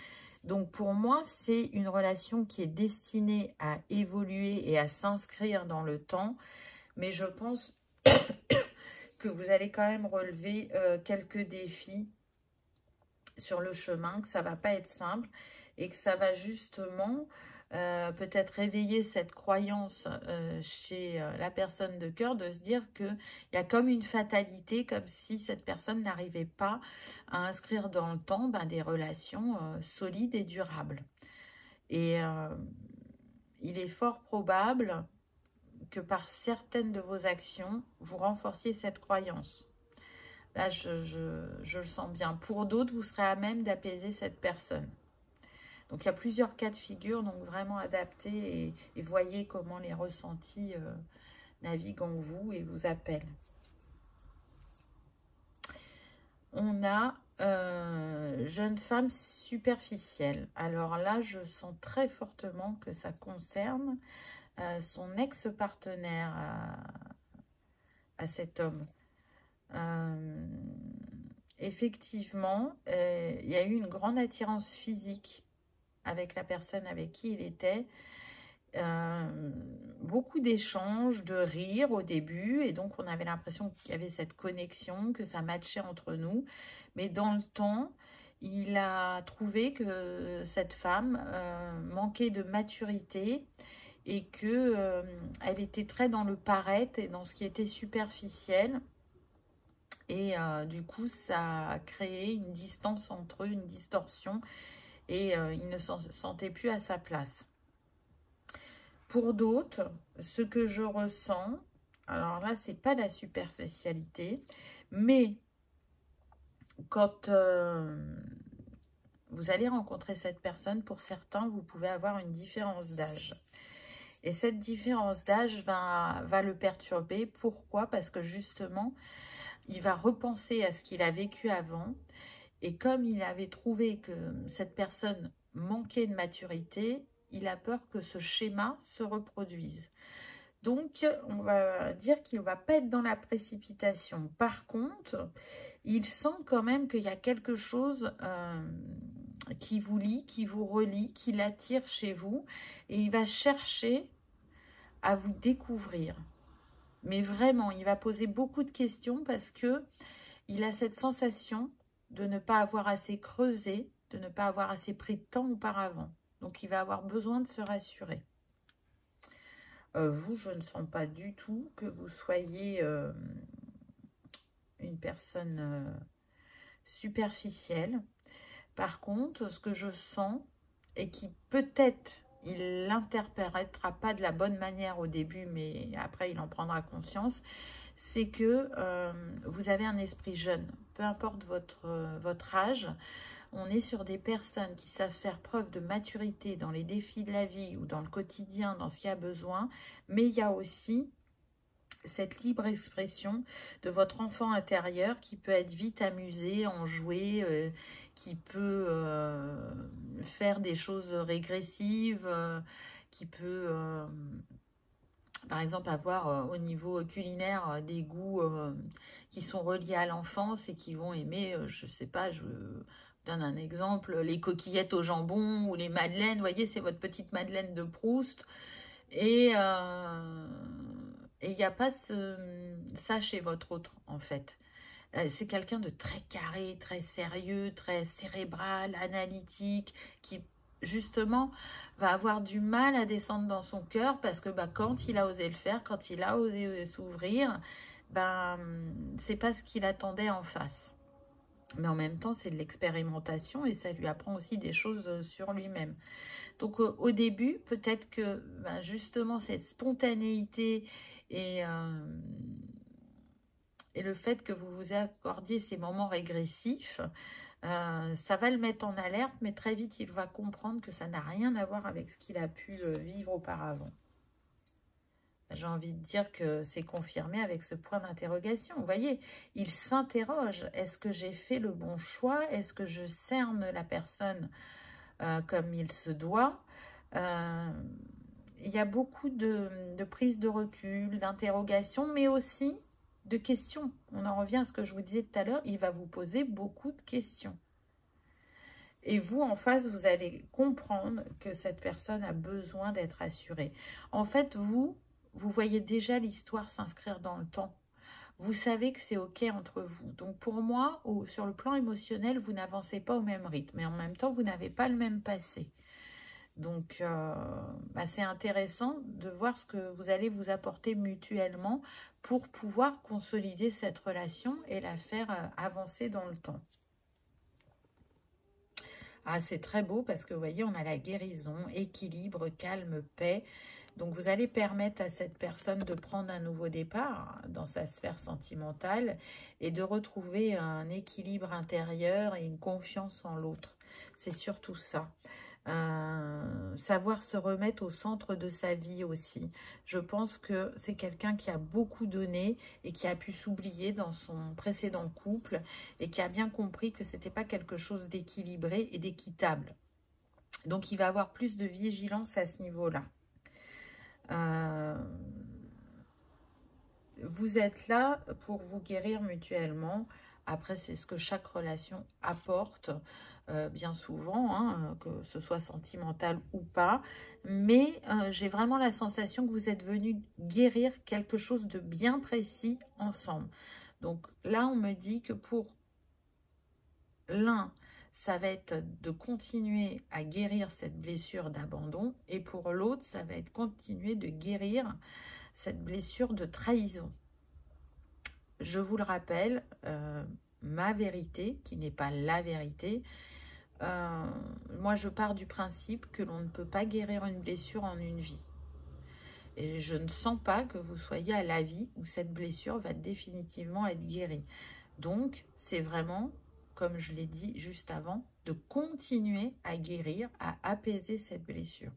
Donc pour moi, c'est une relation qui est destinée à évoluer et à s'inscrire dans le temps. Mais je pense que vous allez quand même relever quelques défis sur le chemin, que ça va pas être simple et que ça va justement peut-être réveiller cette croyance chez la personne de cœur, de se dire qu'il y a comme une fatalité, comme si cette personne n'arrivait pas à inscrire dans le temps des relations solides et durables. Et il est fort probable que par certaines de vos actions, vous renforciez cette croyance. Là, je le sens bien. Pour d'autres, vous serez à même d'apaiser cette personne. Donc, il y a plusieurs cas de figure, donc vraiment adaptez et voyez comment les ressentis naviguent en vous et vous appellent. On a jeune femme superficielle. Alors là, je sens très fortement que ça concerne son ex-partenaire à cet homme. Effectivement, il y a eu une grande attirance physique avec la personne avec qui il était. Beaucoup d'échanges, de rires au début, et donc on avait l'impression qu'il y avait cette connexion, que ça matchait entre nous. Mais dans le temps, il a trouvé que cette femme manquait de maturité et que elle était très dans le paraître et dans ce qui était superficiel. Et du coup, ça a créé une distance entre eux, une distorsion, et il ne se sentait plus à sa place. Pour d'autres, ce que je ressens, alors là, c'est pas la superficialité, mais quand vous allez rencontrer cette personne, pour certains, vous pouvez avoir une différence d'âge. Et cette différence d'âge va le perturber. Pourquoi? Parce que justement, il va repenser à ce qu'il a vécu avant. Et comme il avait trouvé que cette personne manquait de maturité, il a peur que ce schéma se reproduise. Donc, on va dire qu'il ne va pas être dans la précipitation. Par contre, il sent quand même qu'il y a quelque chose qui vous lie, qui vous relie, qui l'attire chez vous. Et il va chercher à vous découvrir. Mais vraiment, il va poser beaucoup de questions parce que il a cette sensation de ne pas avoir assez creusé, de ne pas avoir assez pris de temps auparavant. Donc, il va avoir besoin de se rassurer. Vous, je ne sens pas du tout que vous soyez une personne superficielle. Par contre, ce que je sens, et qui peut-être, il l'interprétera pas de la bonne manière au début, mais après, il en prendra conscience, c'est que vous avez un esprit jeune. Peu importe votre âge, on est sur des personnes qui savent faire preuve de maturité dans les défis de la vie ou dans le quotidien, dans ce qu'il y a besoin. Mais il y a aussi cette libre expression de votre enfant intérieur qui peut être vite amusé, enjoué, qui peut faire des choses régressives, qui peut... par exemple, avoir au niveau culinaire des goûts qui sont reliés à l'enfance et qui vont aimer, je sais pas, je donne un exemple, les coquillettes au jambon ou les madeleines. Vous voyez, c'est votre petite madeleine de Proust. Et il n'y a pas ça chez votre autre, en fait. C'est quelqu'un de très carré, très sérieux, très cérébral, analytique, qui justement va avoir du mal à descendre dans son cœur parce que quand il a osé le faire, quand il a osé s'ouvrir, c'est pas ce qu'il attendait en face. Mais en même temps, c'est de l'expérimentation et ça lui apprend aussi des choses sur lui-même. Donc au début, peut-être que justement cette spontanéité et le fait que vous vous accordiez ces moments régressifs Ça va le mettre en alerte, mais très vite, il va comprendre que ça n'a rien à voir avec ce qu'il a pu vivre auparavant. J'ai envie de dire que c'est confirmé avec ce point d'interrogation. Vous voyez, il s'interroge. Est-ce que j'ai fait le bon choix? Est-ce que je cerne la personne comme il se doit? Il y a beaucoup de prise de recul, d'interrogation, mais aussi de questions. On en revient à ce que je vous disais tout à l'heure. Il va vous poser beaucoup de questions. Et vous, en face, vous allez comprendre que cette personne a besoin d'être assurée. En fait, vous voyez déjà l'histoire s'inscrire dans le temps. Vous savez que c'est OK entre vous. Donc, pour moi, sur le plan émotionnel, vous n'avancez pas au même rythme. Mais en même temps, vous n'avez pas le même passé. Donc, c'est intéressant de voir ce que vous allez vous apporter mutuellement pour pouvoir consolider cette relation et la faire avancer dans le temps. Ah, c'est très beau parce que vous voyez, on a la guérison, équilibre, calme, paix. Donc, vous allez permettre à cette personne de prendre un nouveau départ dans sa sphère sentimentale et de retrouver un équilibre intérieur et une confiance en l'autre. C'est surtout ça. Savoir se remettre au centre de sa vie aussi. Je pense que c'est quelqu'un qui a beaucoup donné et qui a pu s'oublier dans son précédent couple et qui a bien compris que c'était pas quelque chose d'équilibré et d'équitable. Donc, il va avoir plus de vigilance à ce niveau-là. Vous êtes là pour vous guérir mutuellement. Après, c'est ce que chaque relation apporte, bien souvent, hein, que ce soit sentimental ou pas. Mais j'ai vraiment la sensation que vous êtes venus guérir quelque chose de bien précis ensemble. Donc là, on me dit que pour l'un, ça va être de continuer à guérir cette blessure d'abandon. Et pour l'autre, ça va être continuer de guérir cette blessure de trahison. Je vous le rappelle, ma vérité, qui n'est pas la vérité, moi je pars du principe que l'on ne peut pas guérir une blessure en une vie. Et je ne sens pas que vous soyez à la vie où cette blessure va définitivement être guérie. Donc, c'est vraiment, comme je l'ai dit juste avant, de continuer à guérir, à apaiser cette blessure.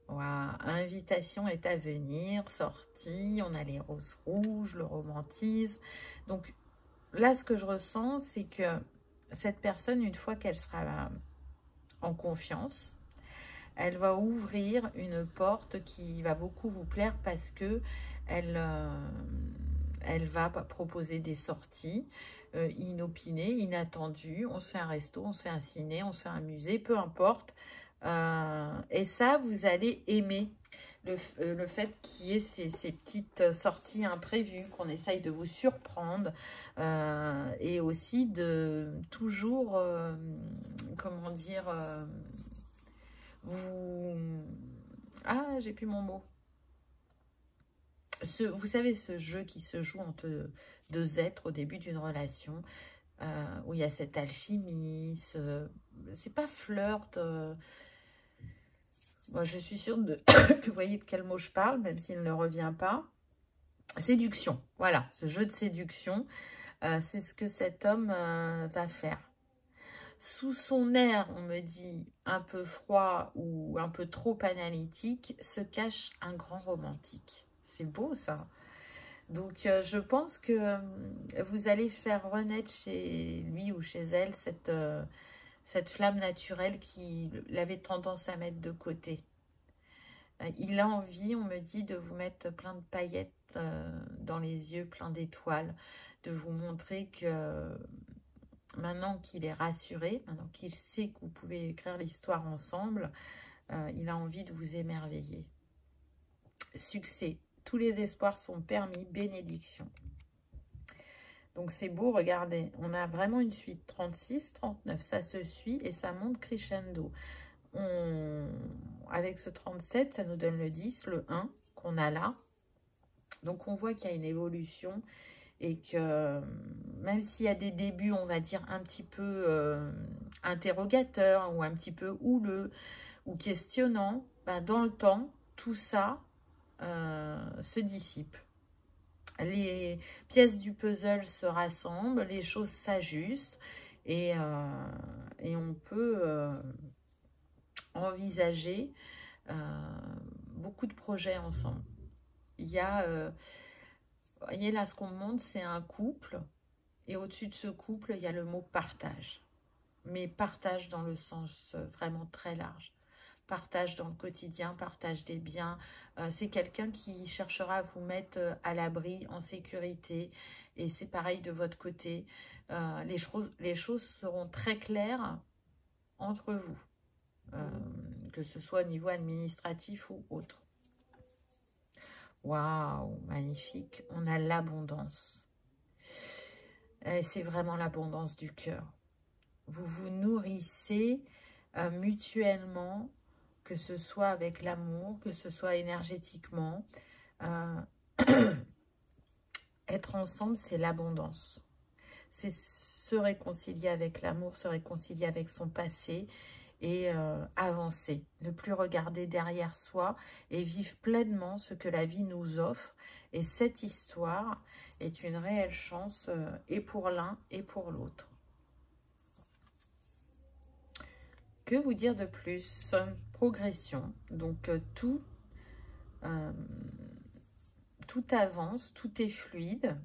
Voilà, invitation est à venir, sortie, on a les roses rouges, le romantisme. Donc là, ce que je ressens, c'est que cette personne, une fois qu'elle sera en confiance, elle va ouvrir une porte qui va beaucoup vous plaire parce que elle va proposer des sorties inopinées, inattendues. On se fait un resto, on se fait un ciné, on se fait un musée, peu importe. Et ça, vous allez aimer le fait qu'il y ait ces petites sorties imprévues, qu'on essaye de vous surprendre et aussi de toujours, comment dire, j'ai plus mon mot. Vous savez, ce jeu qui se joue entre deux êtres au début d'une relation, où il y a cette alchimie, c'est pas flirt. Moi, je suis sûre que vous voyez de quel mot je parle, même s'il ne revient pas. Séduction, voilà, ce jeu de séduction, c'est ce que cet homme va faire. Sous son air, on me dit, un peu froid ou un peu trop analytique, se cache un grand romantique. C'est beau, ça. Donc, je pense que vous allez faire renaître chez lui ou chez elle cette flamme naturelle qui avait tendance à mettre de côté. Il a envie, on me dit, de vous mettre plein de paillettes dans les yeux, plein d'étoiles, de vous montrer que maintenant qu'il est rassuré, maintenant qu'il sait que vous pouvez écrire l'histoire ensemble, il a envie de vous émerveiller. Succès, tous les espoirs sont permis, bénédiction. Donc c'est beau, regardez, on a vraiment une suite 36, 39, ça se suit et ça monte crescendo. Avec ce 37, ça nous donne le 10, le 1 qu'on a là. Donc on voit qu'il y a une évolution et que même s'il y a des débuts, on va dire, un petit peu interrogateurs ou un petit peu houleux ou questionnants, ben, dans le temps, tout ça se dissipe. les pièces du puzzle se rassemblent, les choses s'ajustent et on peut envisager beaucoup de projets ensemble. Il y a, vous voyez là, ce qu'on montre, c'est un couple et au-dessus de ce couple, il y a le mot partage. Mais partage dans le sens vraiment très large. Partage dans le quotidien, partage des biens. C'est quelqu'un qui cherchera à vous mettre à l'abri, en sécurité. Et c'est pareil de votre côté. Les choses seront très claires entre vous. Que ce soit au niveau administratif ou autre. Waouh, magnifique. On a l'abondance. C'est vraiment l'abondance du cœur. Vous vous nourrissez mutuellement, que ce soit avec l'amour, que ce soit énergétiquement. Être ensemble, c'est l'abondance. C'est se réconcilier avec l'amour, se réconcilier avec son passé et avancer. Ne plus regarder derrière soi et vivre pleinement ce que la vie nous offre. Et cette histoire est une réelle chance et pour l'un et pour l'autre. Que vous dire de plus? Progression. Donc, tout avance, tout est fluide.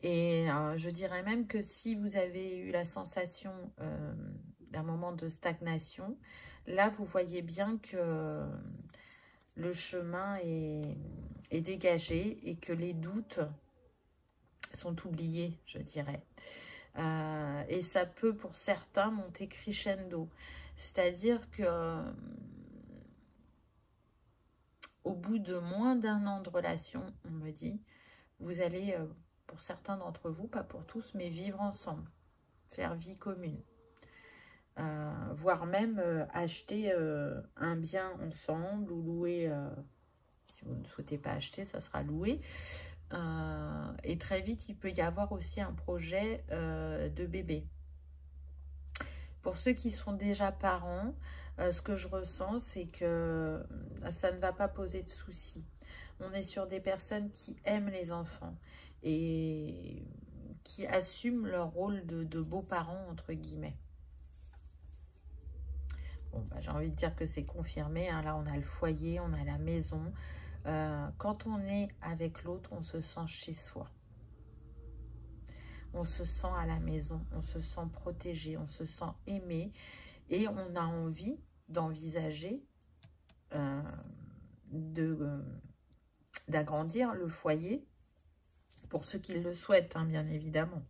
Et je dirais même que si vous avez eu la sensation d'un moment de stagnation, là, vous voyez bien que le chemin est dégagé et que les doutes sont oubliés, je dirais. Et ça peut, pour certains, monter crescendo. C'est-à-dire que au bout de moins d'1 an de relation, on me dit, vous allez, pour certains d'entre vous, pas pour tous, mais vivre ensemble, faire vie commune. Voire même acheter un bien ensemble ou louer, si vous ne souhaitez pas acheter, ça sera loué. Et très vite, il peut y avoir aussi un projet de bébé. Pour ceux qui sont déjà parents, ce que je ressens, c'est que ça ne va pas poser de soucis. On est sur des personnes qui aiment les enfants et qui assument leur rôle de beaux-parents, entre guillemets. Bon, bah, j'ai envie de dire que c'est confirmé. Hein. Là, on a le foyer, on a la maison. Quand on est avec l'autre, on se sent chez soi. On se sent à la maison, on se sent protégé, on se sent aimé. Et on a envie d'envisager d'agrandir le foyer pour ceux qui le souhaitent, hein, bien évidemment.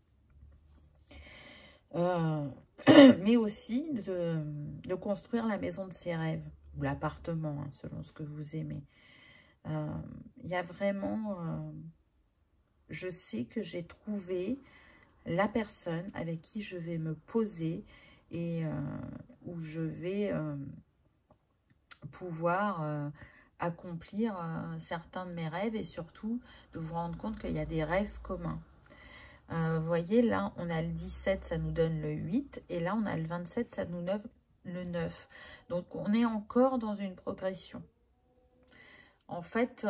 Mais aussi de construire la maison de ses rêves ou l'appartement, hein, selon ce que vous aimez. Il y a vraiment, je sais que j'ai trouvé la personne avec qui je vais me poser et où je vais pouvoir accomplir certains de mes rêves et surtout de vous rendre compte qu'il y a des rêves communs. Vous voyez, là, on a le 17, ça nous donne le 8 et là, on a le 27, ça nous donne le 9. Donc, on est encore dans une progression. En fait,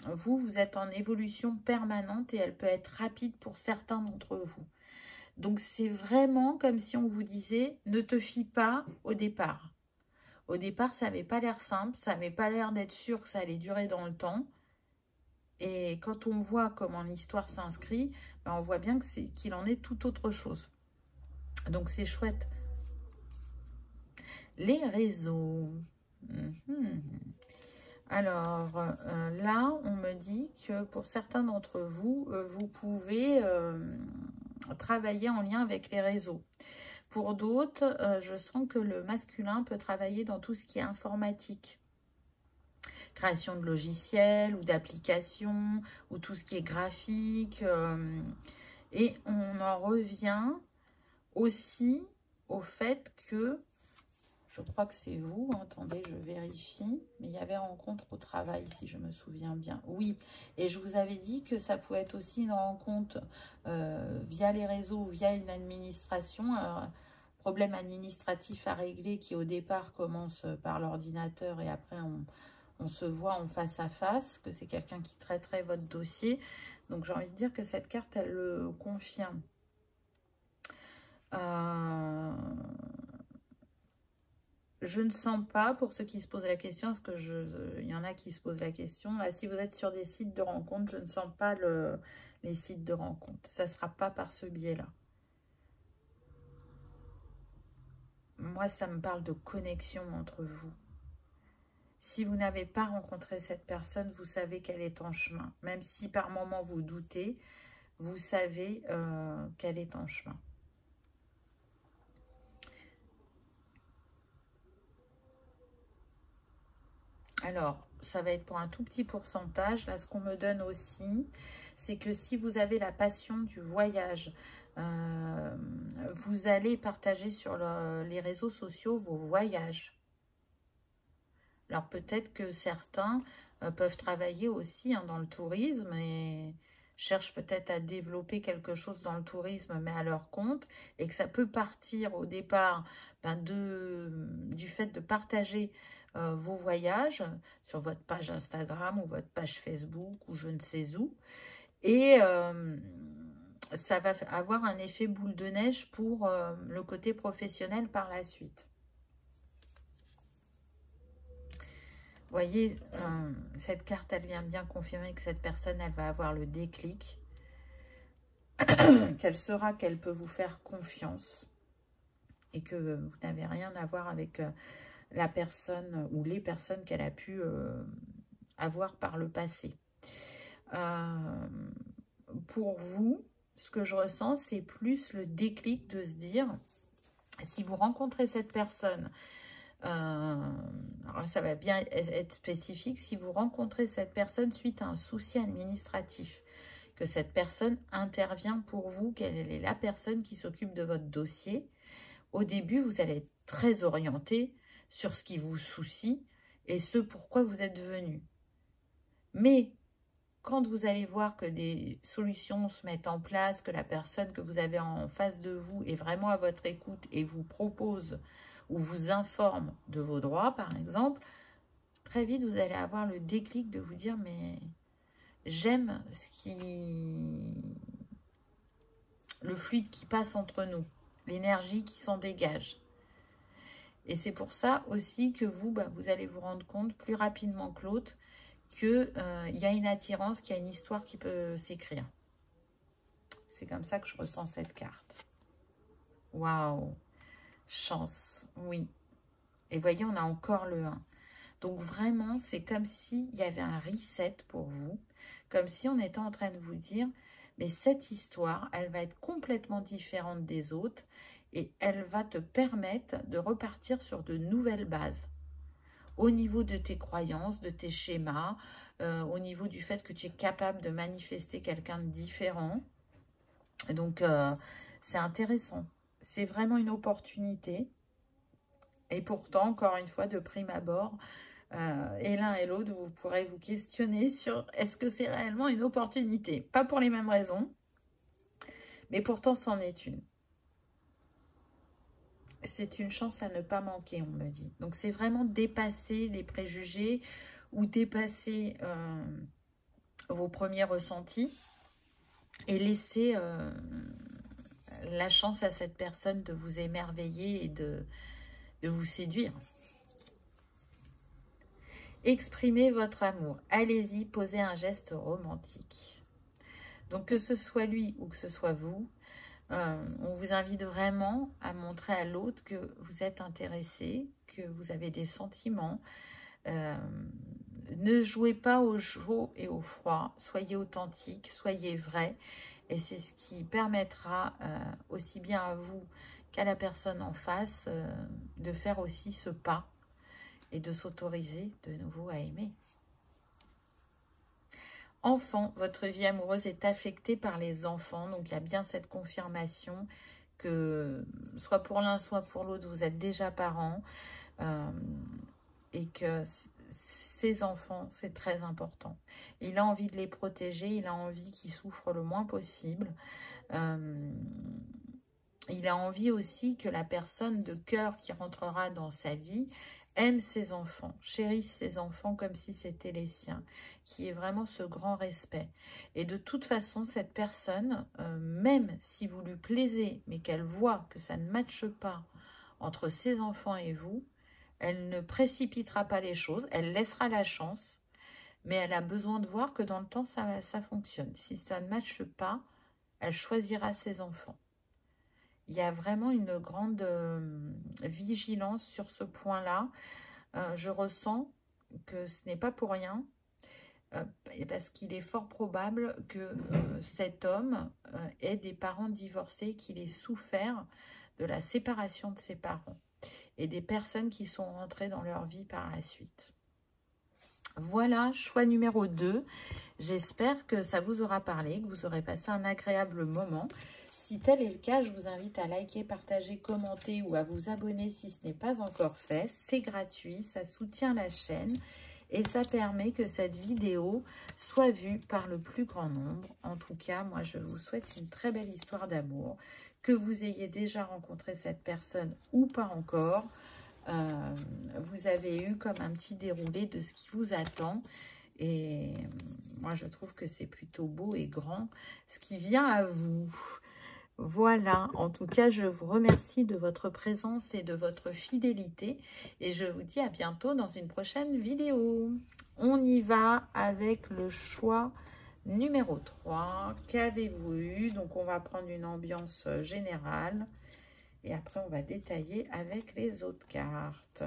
vous êtes en évolution permanente et elle peut être rapide pour certains d'entre vous. Donc, c'est vraiment comme si on vous disait, ne te fie pas au départ. Au départ, ça n'avait pas l'air simple, ça n'avait pas l'air d'être sûr que ça allait durer dans le temps. Et quand on voit comment l'histoire s'inscrit, ben on voit bien qu'il en est tout autre chose. Donc, c'est chouette. Les réseaux. Alors, là, on me dit que pour certains d'entre vous, vous pouvez travailler en lien avec les réseaux. Pour d'autres, je sens que le masculin peut travailler dans tout ce qui est informatique. Création de logiciels ou d'applications, ou tout ce qui est graphique. Et on en revient aussi au fait que... Je crois que c'est vous. Attendez, je vérifie. Mais il y avait rencontre au travail, si je me souviens bien. Oui, et je vous avais dit que ça pouvait être aussi une rencontre via les réseaux ou via une administration. Problème administratif à régler qui, au départ, commence par l'ordinateur et après, on se voit en face à face, que c'est quelqu'un qui traiterait votre dossier. Donc j'ai envie de dire que cette carte, elle le confirme. Je ne sens pas, pour ceux qui se posent la question, parce que il y en a qui se posent la question, là, si vous êtes sur des sites de rencontres, je ne sens pas les sites de rencontres. Ça ne sera pas par ce biais-là. Moi, ça me parle de connexion entre vous. Si vous n'avez pas rencontré cette personne, vous savez qu'elle est en chemin. Même si par moment vous doutez, vous savez qu'elle est en chemin. Alors, ça va être pour un tout petit pourcentage. Là, ce qu'on me donne aussi, c'est que si vous avez la passion du voyage, vous allez partager sur les réseaux sociaux vos voyages. Alors, peut-être que certains peuvent travailler aussi dans le tourisme et cherchent peut-être à développer quelque chose dans le tourisme, mais à leur compte, et que ça peut partir au départ du fait de partager vos voyages sur votre page Instagram ou votre page Facebook ou je ne sais où. Et ça va avoir un effet boule de neige pour le côté professionnel par la suite. Vous voyez, cette carte, elle vient bien confirmer que cette personne, elle va avoir le déclic, qu'elle peut vous faire confiance et que vous n'avez rien à voir avec la personne ou les personnes qu'elle a pu avoir par le passé. Pour vous, ce que je ressens, c'est plus le déclic de se dire, si vous rencontrez cette personne, alors ça va bien être spécifique, si vous rencontrez cette personne suite à un souci administratif, que cette personne intervient pour vous, qu'elle est la personne qui s'occupe de votre dossier, au début, vous allez être très orienté sur ce qui vous soucie et ce pourquoi vous êtes venu. Mais quand vous allez voir que des solutions se mettent en place, que la personne que vous avez en face de vous est vraiment à votre écoute et vous propose ou vous informe de vos droits, par exemple, très vite, vous allez avoir le déclic de vous dire, mais j'aime le fluide qui passe entre nous, l'énergie qui s'en dégage. Et c'est pour ça aussi que vous allez vous rendre compte plus rapidement que l'autre qu'il y a une attirance, qu'il y a une histoire qui peut s'écrire. C'est comme ça que je ressens cette carte. Waouh! Chance, oui. Et voyez, on a encore le 1. Donc vraiment, c'est comme s'il y avait un reset pour vous. Comme si on était en train de vous dire, mais cette histoire, elle va être complètement différente des autres. Et elle va te permettre de repartir sur de nouvelles bases. Au niveau de tes croyances, de tes schémas, au niveau du fait que tu es capable de manifester quelqu'un de différent. Donc, c'est intéressant. C'est vraiment une opportunité. Et pourtant, encore une fois, de prime abord, et l'un et l'autre, vous pourrez vous questionner sur est-ce que c'est réellement une opportunité. Pas pour les mêmes raisons, mais pourtant, c'en est une. C'est une chance à ne pas manquer, on me dit. Donc, c'est vraiment dépasser les préjugés ou dépasser vos premiers ressentis et laisser la chance à cette personne de vous émerveiller et de vous séduire. Exprimez votre amour. Allez-y, posez un geste romantique. Donc, que ce soit lui ou que ce soit vous, on vous invite vraiment à montrer à l'autre que vous êtes intéressé, que vous avez des sentiments. Ne jouez pas au chaud et au froid. Soyez authentique, soyez vrai. Et c'est ce qui permettra aussi bien à vous qu'à la personne en face de faire aussi ce pas et de s'autoriser de nouveau à aimer. Enfant, votre vie amoureuse est affectée par les enfants. Donc, il y a bien cette confirmation que, soit pour l'un, soit pour l'autre, vous êtes déjà parents. Et que ces enfants, c'est très important. Il a envie de les protéger. Il a envie qu'ils souffrent le moins possible. Il a envie aussi que la personne de cœur qui rentrera dans sa vie, aime ses enfants, chérisse ses enfants comme si c'était les siens, qui ait vraiment ce grand respect. Et de toute façon, cette personne, même si vous lui plaisez, mais qu'elle voit que ça ne matche pas entre ses enfants et vous, elle ne précipitera pas les choses, elle laissera la chance, mais elle a besoin de voir que dans le temps, ça fonctionne. Si ça ne matche pas, elle choisira ses enfants. Il y a vraiment une grande vigilance sur ce point-là. Je ressens que ce n'est pas pour rien, parce qu'il est fort probable que cet homme ait des parents divorcés, qu'il ait souffert de la séparation de ses parents et des personnes qui sont rentrées dans leur vie par la suite. Voilà, choix numéro 2. J'espère que ça vous aura parlé, que vous aurez passé un agréable moment. Si tel est le cas, je vous invite à liker, partager, commenter ou à vous abonner si ce n'est pas encore fait. C'est gratuit, ça soutient la chaîne et ça permet que cette vidéo soit vue par le plus grand nombre. En tout cas, moi, je vous souhaite une très belle histoire d'amour. Que vous ayez déjà rencontré cette personne ou pas encore, vous avez eu comme un petit déroulé de ce qui vous attend. Et moi, je trouve que c'est plutôt beau et grand ce qui vient à vous. Voilà, en tout cas, je vous remercie de votre présence et de votre fidélité. Et je vous dis à bientôt dans une prochaine vidéo. On y va avec le choix numéro 3. Qu'avez-vous eu? Donc, on va prendre une ambiance générale. Et après, on va détailler avec les autres cartes.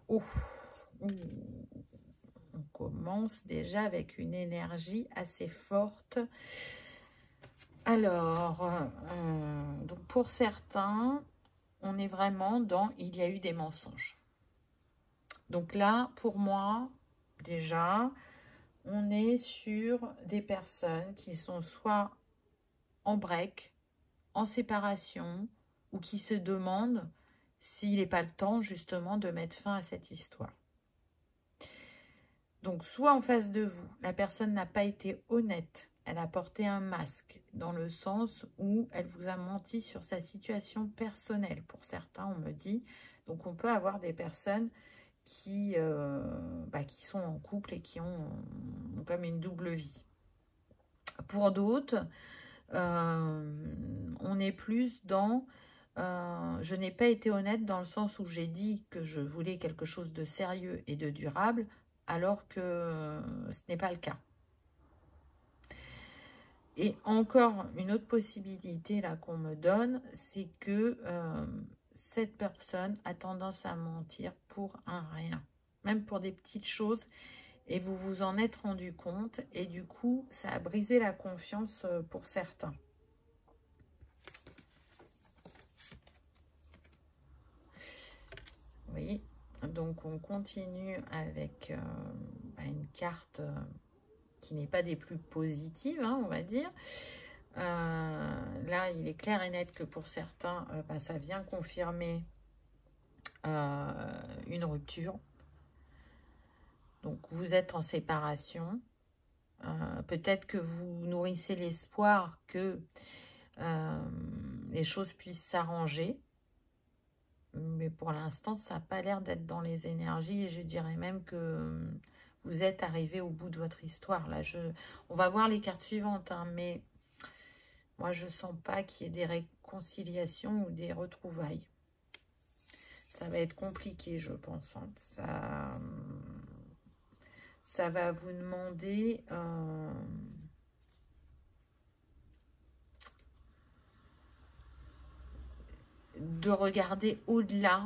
Oh, on commence déjà avec une énergie assez forte. Alors, donc pour certains, on est vraiment dans « il y a eu des mensonges ». Donc là, pour moi, déjà, on est sur des personnes qui sont soit en break, en séparation, ou qui se demandent s'il n'est pas le temps justement de mettre fin à cette histoire. Donc, soit en face de vous, la personne n'a pas été honnête, elle a porté un masque, dans le sens où elle vous a menti sur sa situation personnelle. Pour certains, on me dit. Donc, on peut avoir des personnes qui sont en couple et qui ont comme une double vie. Pour d'autres, on est plus dans je n'ai pas été honnête dans le sens où j'ai dit que je voulais quelque chose de sérieux et de durable, alors que ce n'est pas le cas. Et encore une autre possibilité là qu'on me donne, c'est que cette personne a tendance à mentir pour un rien, même pour des petites choses, et vous vous en êtes rendu compte, et du coup, ça a brisé la confiance pour certains. Oui, donc on continue avec une carte qui n'est pas des plus positives, hein, on va dire. Là, il est clair et net que pour certains, ça vient confirmer une rupture. Donc, vous êtes en séparation. Peut-être que vous nourrissez l'espoir que les choses puissent s'arranger. Mais pour l'instant, ça n'a pas l'air d'être dans les énergies. Et je dirais même que vous êtes arrivé au bout de votre histoire. Là, on va voir les cartes suivantes, hein, mais moi, je ne sens pas qu'il y ait des réconciliations ou des retrouvailles. Ça va être compliqué, je pense. Hein. Ça va vous demander de regarder au-delà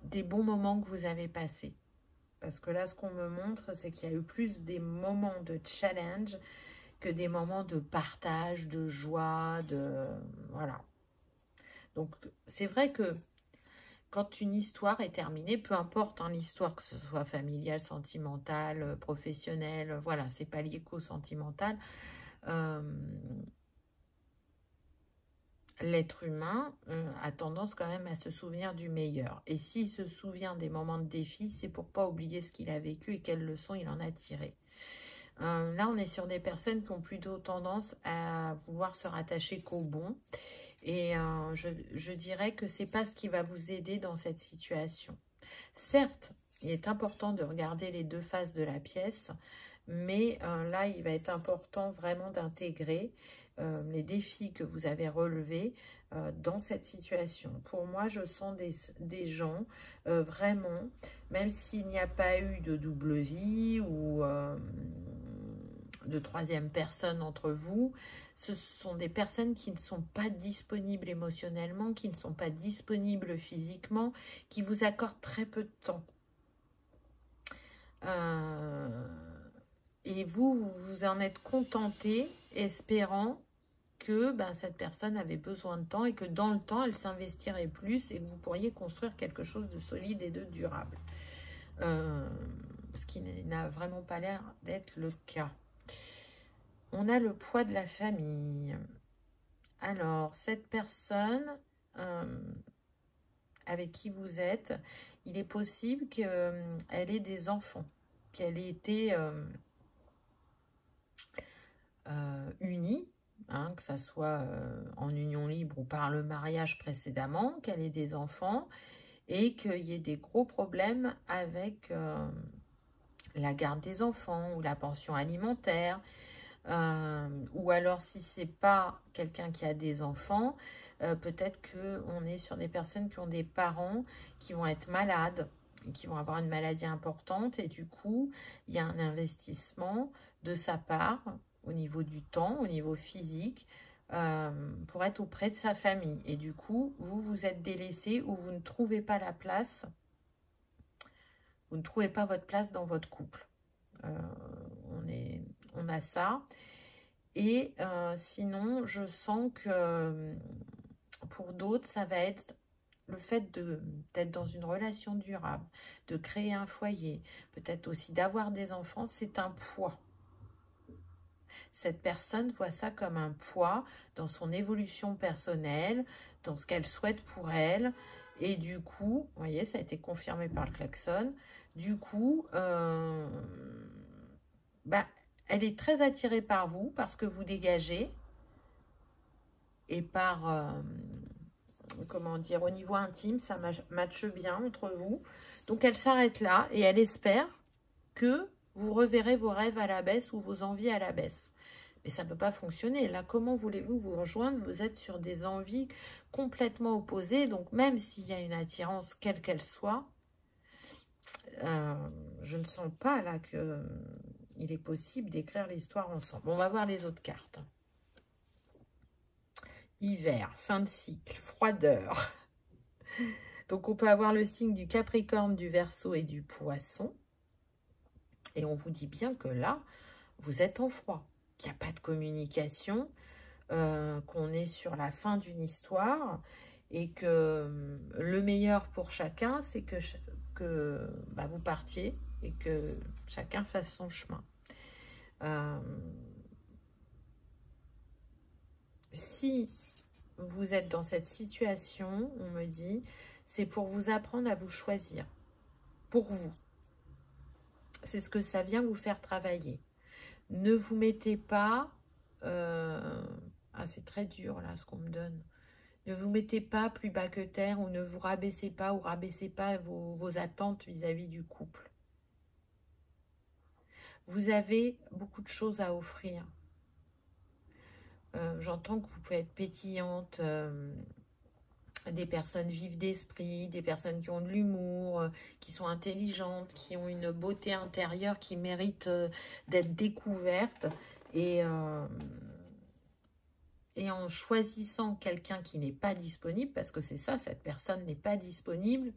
des bons moments que vous avez passés. Parce que là, ce qu'on me montre, c'est qu'il y a eu plus des moments de challenge que des moments de partage, de joie, voilà. Donc, c'est vrai que quand une histoire est terminée, peu importe hein, l'histoire, que ce soit familiale, sentimentale, professionnelle, voilà, c'est pas lié qu'au sentimental, l'être humain a tendance quand même à se souvenir du meilleur. Et s'il se souvient des moments de défi, c'est pour pas oublier ce qu'il a vécu et quelles leçons il en a tirées. Là, on est sur des personnes qui ont plutôt tendance à vouloir se rattacher qu'au bon. Et je dirais que c'est pas ce qui va vous aider dans cette situation. Certes, il est important de regarder les deux faces de la pièce, mais là, il va être important vraiment d'intégrer les défis que vous avez relevés dans cette situation. Pour moi, je sens des gens vraiment, même s'il n'y a pas eu de double vie ou de troisième personne entre vous, ce sont des personnes qui ne sont pas disponibles émotionnellement, qui ne sont pas disponibles physiquement, qui vous accordent très peu de temps. Et vous vous en êtes contenté, espérant que cette personne avait besoin de temps et que dans le temps, elle s'investirait plus et que vous pourriez construire quelque chose de solide et de durable. Ce qui n'a vraiment pas l'air d'être le cas. On a le poids de la famille. Alors, cette personne avec qui vous êtes, il est possible qu'elle ait des enfants, qu'elle ait été unie, hein, que ça soit en union libre ou par le mariage précédemment, qu'elle ait des enfants et qu'il y ait des gros problèmes avec la garde des enfants ou la pension alimentaire. Ou alors si c'est pas quelqu'un qui a des enfants, peut-être qu'on est sur des personnes qui ont des parents qui vont être malades, qui vont avoir une maladie importante et du coup il y a un investissement de sa part au niveau du temps, au niveau physique, pour être auprès de sa famille. Et du coup, vous êtes délaissé ou vous ne trouvez pas la place, vous ne trouvez pas votre place dans votre couple. On a ça. Et sinon, je sens que pour d'autres, ça va être le fait d'être dans une relation durable, de créer un foyer, peut-être aussi d'avoir des enfants, c'est un poids. Cette personne voit ça comme un poids dans son évolution personnelle, dans ce qu'elle souhaite pour elle. Et du coup, vous voyez, ça a été confirmé par le klaxon. Du coup, elle est très attirée par vous, parce que vous dégagez. Et par, comment dire, au niveau intime, ça matche bien entre vous. Donc, elle s'arrête là et elle espère que vous reverrez vos rêves à la baisse ou vos envies à la baisse. Mais ça ne peut pas fonctionner. Là, comment voulez-vous vous rejoindre? Vous êtes sur des envies complètement opposées. Donc, même s'il y a une attirance, quelle qu'elle soit, je ne sens pas là qu'il est possible d'écrire l'histoire ensemble. On va voir les autres cartes. Hiver, fin de cycle, froideur. Donc, on peut avoir le signe du Capricorne, du Verseau et du Poisson. Et on vous dit bien que là, vous êtes en froid, qu'il n'y a pas de communication, qu'on est sur la fin d'une histoire et que le meilleur pour chacun, c'est que vous partiez et que chacun fasse son chemin. Si vous êtes dans cette situation, on me dit, c'est pour vous apprendre à vous choisir, pour vous. C'est ce que ça vient vous faire travailler. Ne vous mettez pas... c'est très dur là ce qu'on me donne. Ne vous mettez pas plus bas que terre ou ne vous rabaissez pas ou rabaissez pas vos attentes vis-à-vis du couple. Vous avez beaucoup de choses à offrir. J'entends que vous pouvez être pétillante, des personnes vives d'esprit, des personnes qui ont de l'humour, qui sont intelligentes, qui ont une beauté intérieure qui mérite d'être découverte. Et en choisissant quelqu'un qui n'est pas disponible, parce que c'est ça, cette personne n'est pas disponible,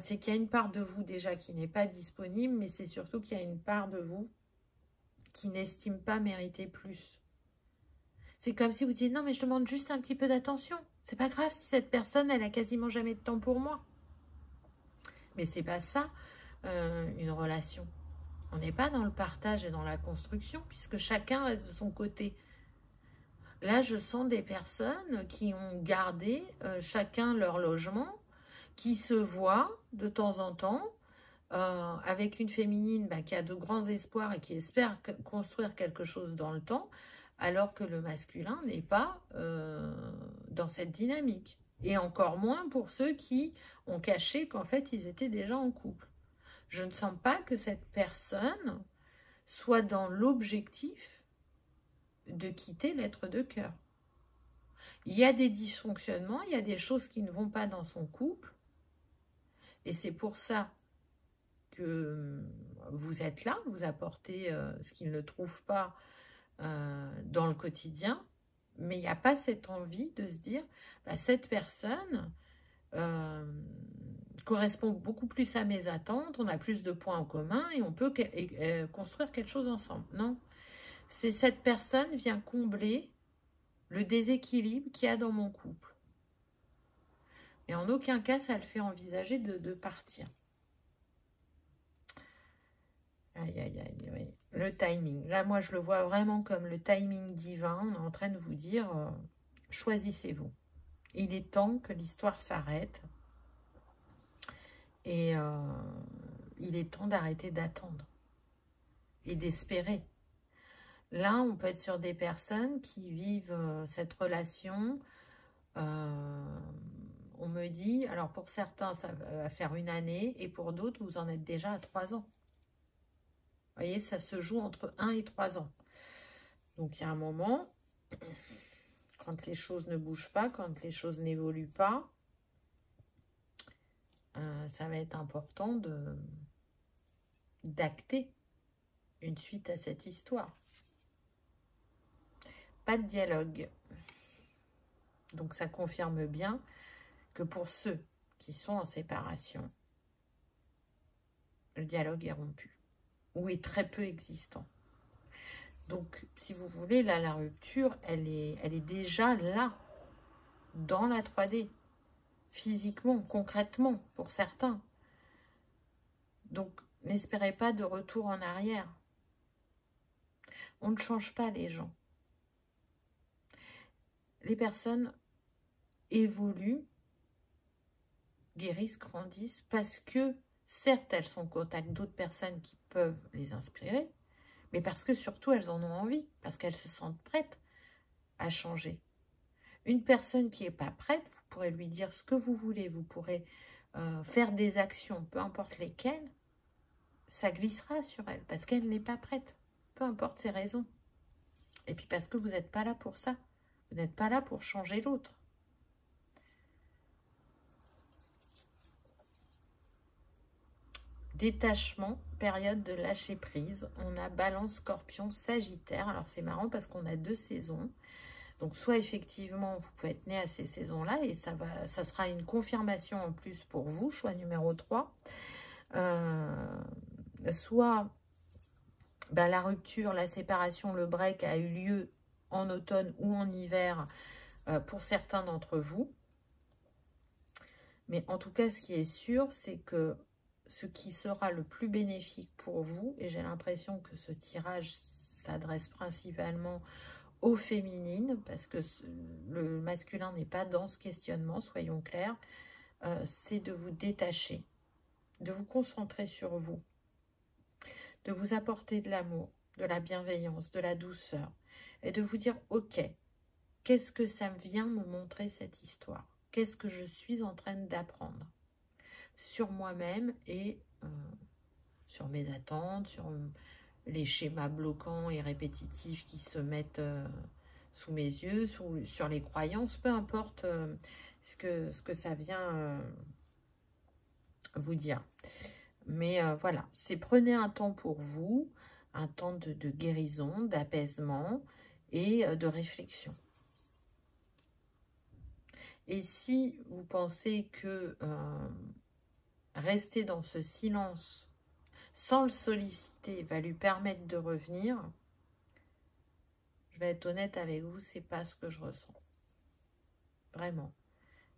c'est qu'il y a une part de vous déjà qui n'est pas disponible, mais c'est surtout qu'il y a une part de vous qui n'estime pas mériter plus. C'est comme si vous dites, non mais je demande juste un petit peu d'attention. C'est pas grave si cette personne, elle a quasiment jamais de temps pour moi. Mais c'est pas ça, une relation. On n'est pas dans le partage et dans la construction, puisque chacun reste de son côté. Là, je sens des personnes qui ont gardé chacun leur logement, qui se voient de temps en temps, avec une féminine qui a de grands espoirs et qui espère construire quelque chose dans le temps, alors que le masculin n'est pas dans cette dynamique. Et encore moins pour ceux qui ont caché qu'en fait, ils étaient déjà en couple. Je ne sens pas que cette personne soit dans l'objectif de quitter l'être de cœur. Il y a des dysfonctionnements, il y a des choses qui ne vont pas dans son couple. Et c'est pour ça que vous êtes là, vous apportez ce qu'il ne trouve pas dans le quotidien. Mais il n'y a pas cette envie de se dire, cette personne correspond beaucoup plus à mes attentes, on a plus de points en commun et on peut construire quelque chose ensemble. Non, c'est cette personne vient combler le déséquilibre qu'il y a dans mon couple. Et en aucun cas, ça le fait envisager de partir. Aïe, aïe, aïe, oui. Le timing. Là, moi, je le vois vraiment comme le timing divin. On est en train de vous dire, choisissez-vous. Il est temps que l'histoire s'arrête. Et il est temps d'arrêter d'attendre et d'espérer. Là, on peut être sur des personnes qui vivent cette relation. On me dit, alors pour certains, ça va faire 1 année, et pour d'autres, vous en êtes déjà à 3 ans. Vous voyez, ça se joue entre 1 et 3 ans. Donc, il y a un moment, quand les choses ne bougent pas, quand les choses n'évoluent pas, ça va être important d'acter une suite à cette histoire. Pas de dialogue. Donc, ça confirme bien que pour ceux qui sont en séparation, le dialogue est rompu ou est très peu existant. Donc, si vous voulez, là, la rupture, elle est déjà là, dans la 3D, physiquement, concrètement, pour certains. Donc, n'espérez pas de retour en arrière. On ne change pas les gens. Les personnes évoluent, guérissent, grandissent, parce que, certes, elles sont en contact d'autres personnes qui peuvent les inspirer, mais parce que surtout, elles en ont envie, parce qu'elles se sentent prêtes à changer. Une personne qui n'est pas prête, vous pourrez lui dire ce que vous voulez, vous pourrez faire des actions, peu importe lesquelles, ça glissera sur elle, parce qu'elle n'est pas prête, peu importe ses raisons. Et puis parce que vous n'êtes pas là pour ça, vous n'êtes pas là pour changer l'autre. Détachement, période de lâcher prise. On a Balance, Scorpion, Sagittaire. Alors c'est marrant parce qu'on a 2 saisons. Donc soit effectivement vous pouvez être né à ces saisons-là et ça sera une confirmation en plus pour vous, choix numéro 3. Soit la rupture, la séparation, le break a eu lieu en automne ou en hiver pour certains d'entre vous. Mais en tout cas, ce qui est sûr, c'est que ce qui sera le plus bénéfique pour vous, et j'ai l'impression que ce tirage s'adresse principalement aux féminines, parce que le masculin n'est pas dans ce questionnement, soyons clairs, c'est de vous détacher, de vous concentrer sur vous, de vous apporter de l'amour, de la bienveillance, de la douceur, et de vous dire, ok, qu'est-ce que ça vient me montrer cette histoire? Qu'est-ce que je suis en train d'apprendre sur moi-même et sur mes attentes, sur les schémas bloquants et répétitifs qui se mettent sous mes yeux, sur les croyances, peu importe ce que ça vient vous dire. Mais voilà, c'est prenez un temps pour vous, un temps de guérison, d'apaisement et de réflexion. Et si vous pensez que rester dans ce silence sans le solliciter va lui permettre de revenir, je vais être honnête avec vous, c'est pas ce que je ressens. Vraiment.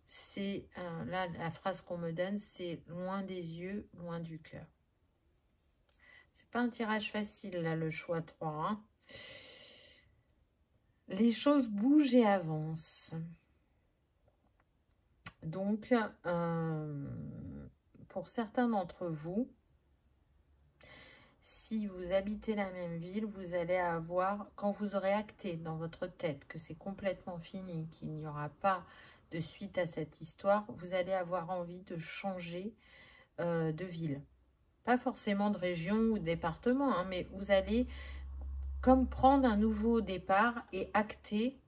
C'est là, la phrase qu'on me donne, c'est loin des yeux, loin du cœur. C'est pas un tirage facile, là, le choix 3. Hein. Les choses bougent et avancent. Donc, pour certains d'entre vous, si vous habitez la même ville, vous allez avoir, quand vous aurez acté dans votre tête que c'est complètement fini, qu'il n'y aura pas de suite à cette histoire, vous allez avoir envie de changer de ville. Pas forcément de région ou de département, hein, mais vous allez comme prendre un nouveau départ et acter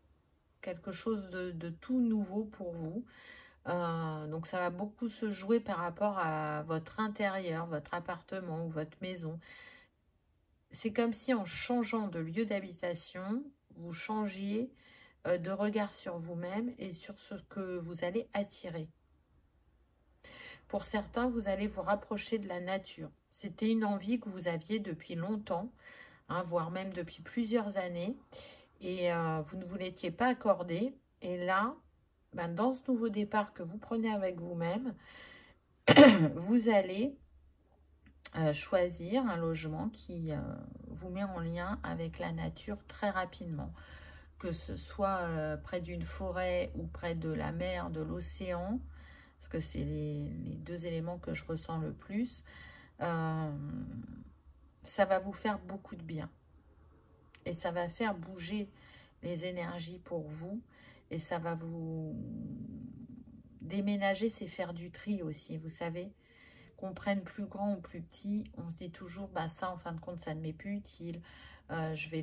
quelque chose de tout nouveau pour vous. Donc ça va beaucoup se jouer par rapport à votre intérieur, votre appartement ou votre maison. C'est comme si en changeant de lieu d'habitation, vous changiez de regard sur vous-même et sur ce que vous allez attirer. Pour certains, vous allez vous rapprocher de la nature. C'était une envie que vous aviez depuis longtemps, hein, voire même depuis plusieurs années, et vous ne vous l'étiez pas accordé. Et là, ben, dans ce nouveau départ que vous prenez avec vous-même, vous allez choisir un logement qui vous met en lien avec la nature très rapidement. Que ce soit près d'une forêt ou près de la mer, de l'océan, parce que c'est les deux éléments que je ressens le plus, ça va vous faire beaucoup de bien. Et ça va faire bouger les énergies pour vous. Et ça va vous déménager, c'est faire du tri aussi, vous savez. Qu'on prenne plus grand ou plus petit, on se dit toujours, bah ça, en fin de compte, ça ne m'est plus utile. Je vais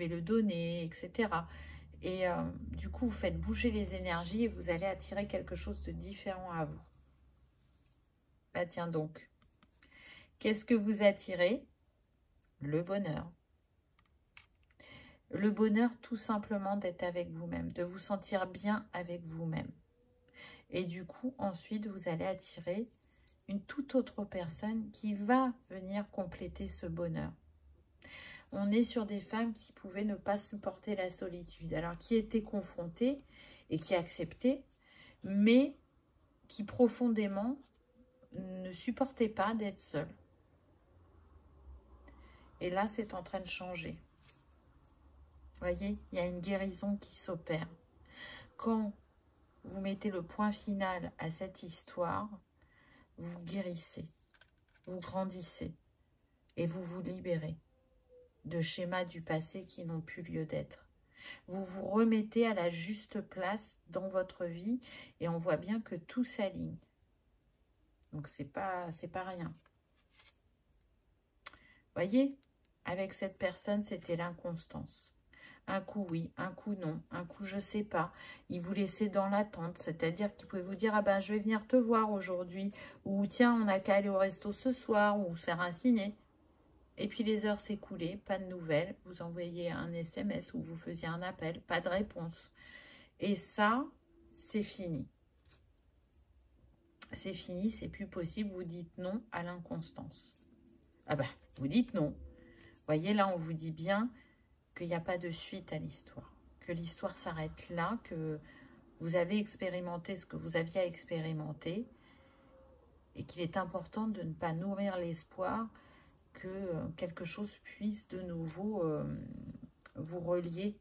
le donner, etc. Et du coup, vous faites bouger les énergies et vous allez attirer quelque chose de différent à vous. Bah tiens donc, qu'est-ce que vous attirez? Le bonheur. Le bonheur tout simplement d'être avec vous-même, de vous sentir bien avec vous-même. Et du coup, ensuite, vous allez attirer une toute autre personne qui va venir compléter ce bonheur. On est sur des femmes qui pouvaient ne pas supporter la solitude, alors qui étaient confrontées et qui acceptaient, mais qui profondément ne supportaient pas d'être seules. Et là, c'est en train de changer. Vous voyez, il y a une guérison qui s'opère. Quand vous mettez le point final à cette histoire, vous guérissez, vous grandissez et vous vous libérez de schémas du passé qui n'ont plus lieu d'être. Vous vous remettez à la juste place dans votre vie et on voit bien que tout s'aligne. Donc c'est pas rien. Voyez, avec cette personne, c'était l'inconstance. Un coup oui, un coup non, un coup je sais pas. Il vous laissait dans l'attente, c'est-à-dire qu'il pouvait vous dire « Ah ben je vais venir te voir aujourd'hui » ou « Tiens, on n'a qu'à aller au resto ce soir » ou « faire un ciné ». Et puis les heures s'écoulaient, pas de nouvelles. Vous envoyez un SMS ou vous faisiez un appel, pas de réponse. Et ça, c'est fini. C'est fini, c'est plus possible. Vous dites non à l'inconstance. Ah ben, vous dites non. Vous voyez, là, on vous dit bien qu'il n'y a pas de suite à l'histoire. Que l'histoire s'arrête là, que vous avez expérimenté ce que vous aviez à expérimenter et qu'il est important de ne pas nourrir l'espoir que quelque chose puisse de nouveau vous relier.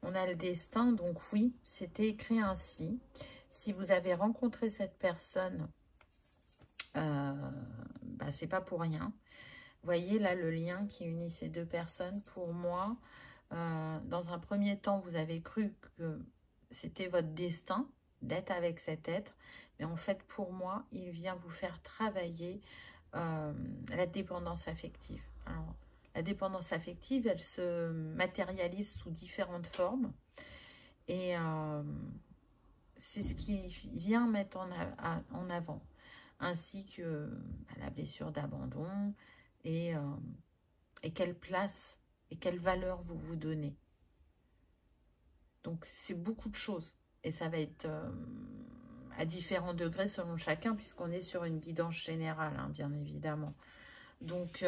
On a le destin, donc oui, c'était écrit ainsi. Si vous avez rencontré cette personne, bah, c'est pas pour rien. Vous voyez là le lien qui unit ces deux personnes. Pour moi, dans un premier temps, vous avez cru que c'était votre destin d'être avec cet être. Mais en fait, pour moi, il vient vous faire travailler la dépendance affective. Alors, la dépendance affective, elle se matérialise sous différentes formes. Et c'est ce qui vient mettre en avant. Ainsi que la blessure d'abandon et quelle place et quelle valeur vous vous donnez. Donc, c'est beaucoup de choses. Et ça va être à différents degrés selon chacun, puisqu'on est sur une guidance générale, hein, bien évidemment. Donc,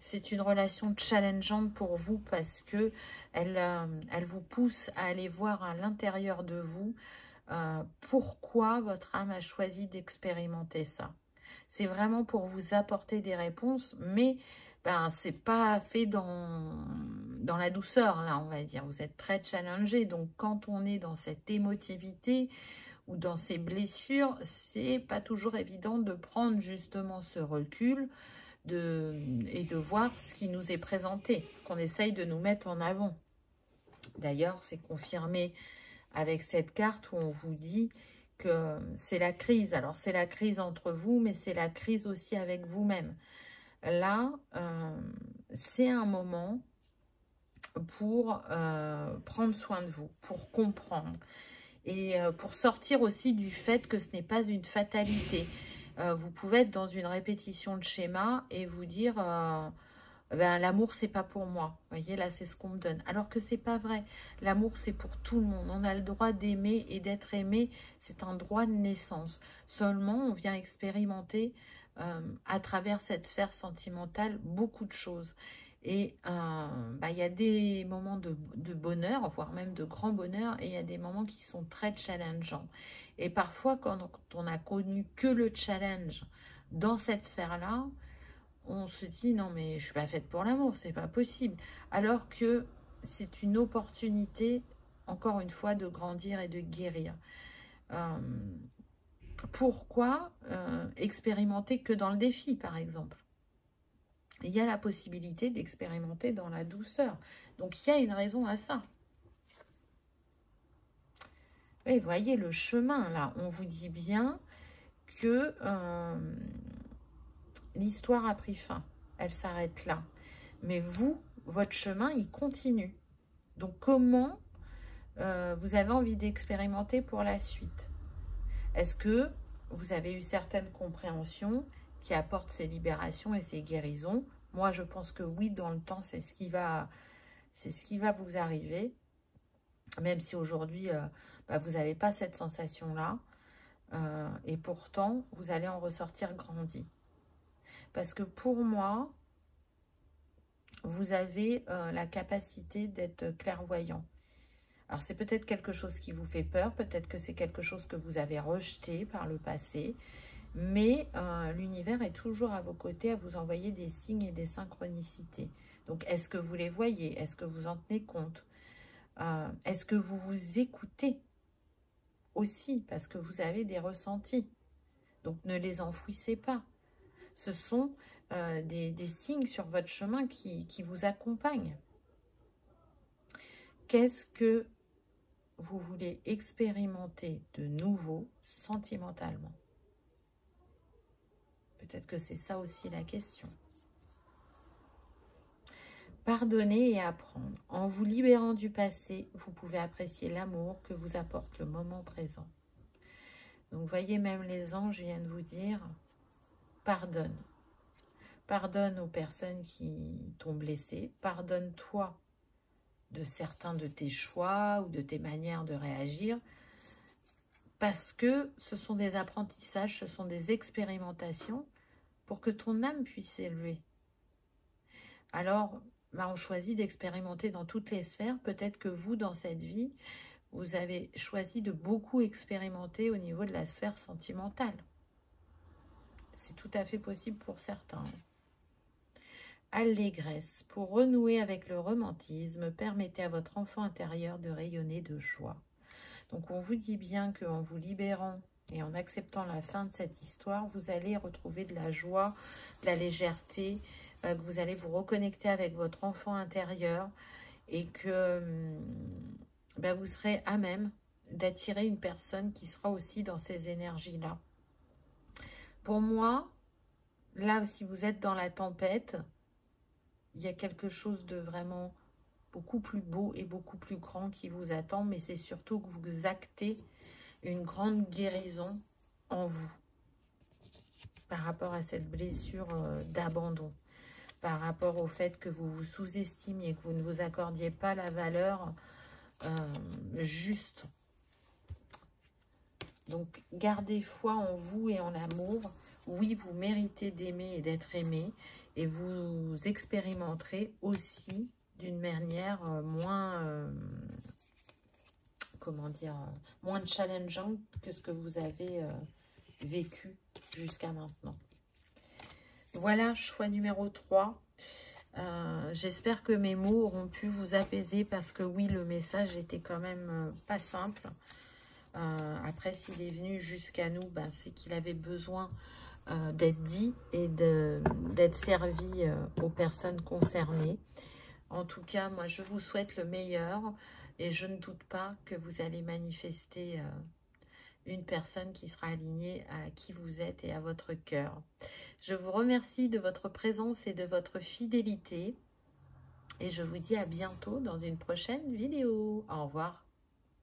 c'est une relation challengeante pour vous parce que elle vous pousse à aller voir à l'intérieur de vous pourquoi votre âme a choisi d'expérimenter ça. C'est vraiment pour vous apporter des réponses, mais ben, c'est pas fait dans la douceur, là, on va dire. Vous êtes très challengé, donc quand on est dans cette émotivité ou dans ces blessures, c'est pas toujours évident de prendre justement ce recul et de voir ce qui nous est présenté, ce qu'on essaye de nous mettre en avant. D'ailleurs, c'est confirmé avec cette carte où on vous dit que c'est la crise. Alors, c'est la crise entre vous, mais c'est la crise aussi avec vous-même. Là, c'est un moment pour prendre soin de vous, pour comprendre et pour sortir aussi du fait que ce n'est pas une fatalité. Vous pouvez être dans une répétition de schéma et vous dire ben, l'amour c'est pas pour moi. Vous voyez, là c'est ce qu'on me donne. Alors que c'est pas vrai. L'amour c'est pour tout le monde. On a le droit d'aimer et d'être aimé. C'est un droit de naissance. Seulement on vient expérimenter à travers cette sphère sentimentale beaucoup de choses. Et bah, y a des moments de bonheur, voire même de grand bonheur, et il y a des moments qui sont très challengeants. Et parfois, quand on a connu que le challenge dans cette sphère-là, on se dit non mais je suis pas faite pour l'amour, c'est pas possible. Alors que c'est une opportunité, encore une fois, de grandir et de guérir. Pourquoi expérimenter que dans le défi, par exemple? Il y a la possibilité d'expérimenter dans la douceur. Donc, il y a une raison à ça. Et vous voyez le chemin, là. On vous dit bien que l'histoire a pris fin. Elle s'arrête là. Mais vous, votre chemin, il continue. Donc, comment vous avez envie d'expérimenter pour la suite? Est-ce que vous avez eu certaines compréhensions qui apportent ces libérations et ces guérisons? Moi, je pense que oui, dans le temps, c'est ce qui va vous arriver. Même si aujourd'hui, bah, vous n'avez pas cette sensation-là. Et pourtant, vous allez en ressortir grandi. Parce que pour moi, vous avez la capacité d'être clairvoyant. Alors, c'est peut-être quelque chose qui vous fait peur, peut-être que c'est quelque chose que vous avez rejeté par le passé, mais l'univers est toujours à vos côtés à vous envoyer des signes et des synchronicités. Donc, est-ce que vous les voyez? Est-ce que vous en tenez compte? Est-ce que vous vous écoutez aussi? Parce que vous avez des ressentis. Donc, ne les enfouissez pas. Ce sont des signes sur votre chemin qui vous accompagnent. Qu'est-ce que vous voulez expérimenter de nouveau sentimentalement? Peut-être que c'est ça aussi la question. Pardonner et apprendre. En vous libérant du passé, vous pouvez apprécier l'amour que vous apporte le moment présent. Donc, vous voyez, même les anges viennent vous dire, pardonne. Pardonne aux personnes qui t'ont blessé. Pardonne-toi de certains de tes choix ou de tes manières de réagir. Parce que ce sont des apprentissages, ce sont des expérimentations pour que ton âme puisse s'élever. Alors, bah, on choisit d'expérimenter dans toutes les sphères. Peut-être que vous, dans cette vie, vous avez choisi de beaucoup expérimenter au niveau de la sphère sentimentale. C'est tout à fait possible pour certains. Allégresse. Pour renouer avec le romantisme, permettez à votre enfant intérieur de rayonner de joie. Donc, on vous dit bien qu'en vous libérant et en acceptant la fin de cette histoire, vous allez retrouver de la joie, de la légèreté, que vous allez vous reconnecter avec votre enfant intérieur et que ben, vous serez à même d'attirer une personne qui sera aussi dans ces énergies-là. Pour moi, là, si vous êtes dans la tempête, il y a quelque chose de vraiment beaucoup plus beau et beaucoup plus grand qui vous attend, mais c'est surtout que vous actez une grande guérison en vous par rapport à cette blessure d'abandon, par rapport au fait que vous vous sous-estimiez, que vous ne vous accordiez pas la valeur juste. Donc, gardez foi en vous et en l'amour. Oui, vous méritez d'aimer et d'être aimé, et vous expérimenterez aussi d'une manière moins, comment dire, moins challengeante que ce que vous avez vécu jusqu'à maintenant. Voilà, choix numéro 3. J'espère que mes mots auront pu vous apaiser parce que oui, le message était quand même pas simple. Après, s'il est venu jusqu'à nous, ben, c'est qu'il avait besoin d'être dit et d'être servi aux personnes concernées. En tout cas, moi, je vous souhaite le meilleur et je ne doute pas que vous allez manifester une personne qui sera alignée à qui vous êtes et à votre cœur. Je vous remercie de votre présence et de votre fidélité et je vous dis à bientôt dans une prochaine vidéo. Au revoir.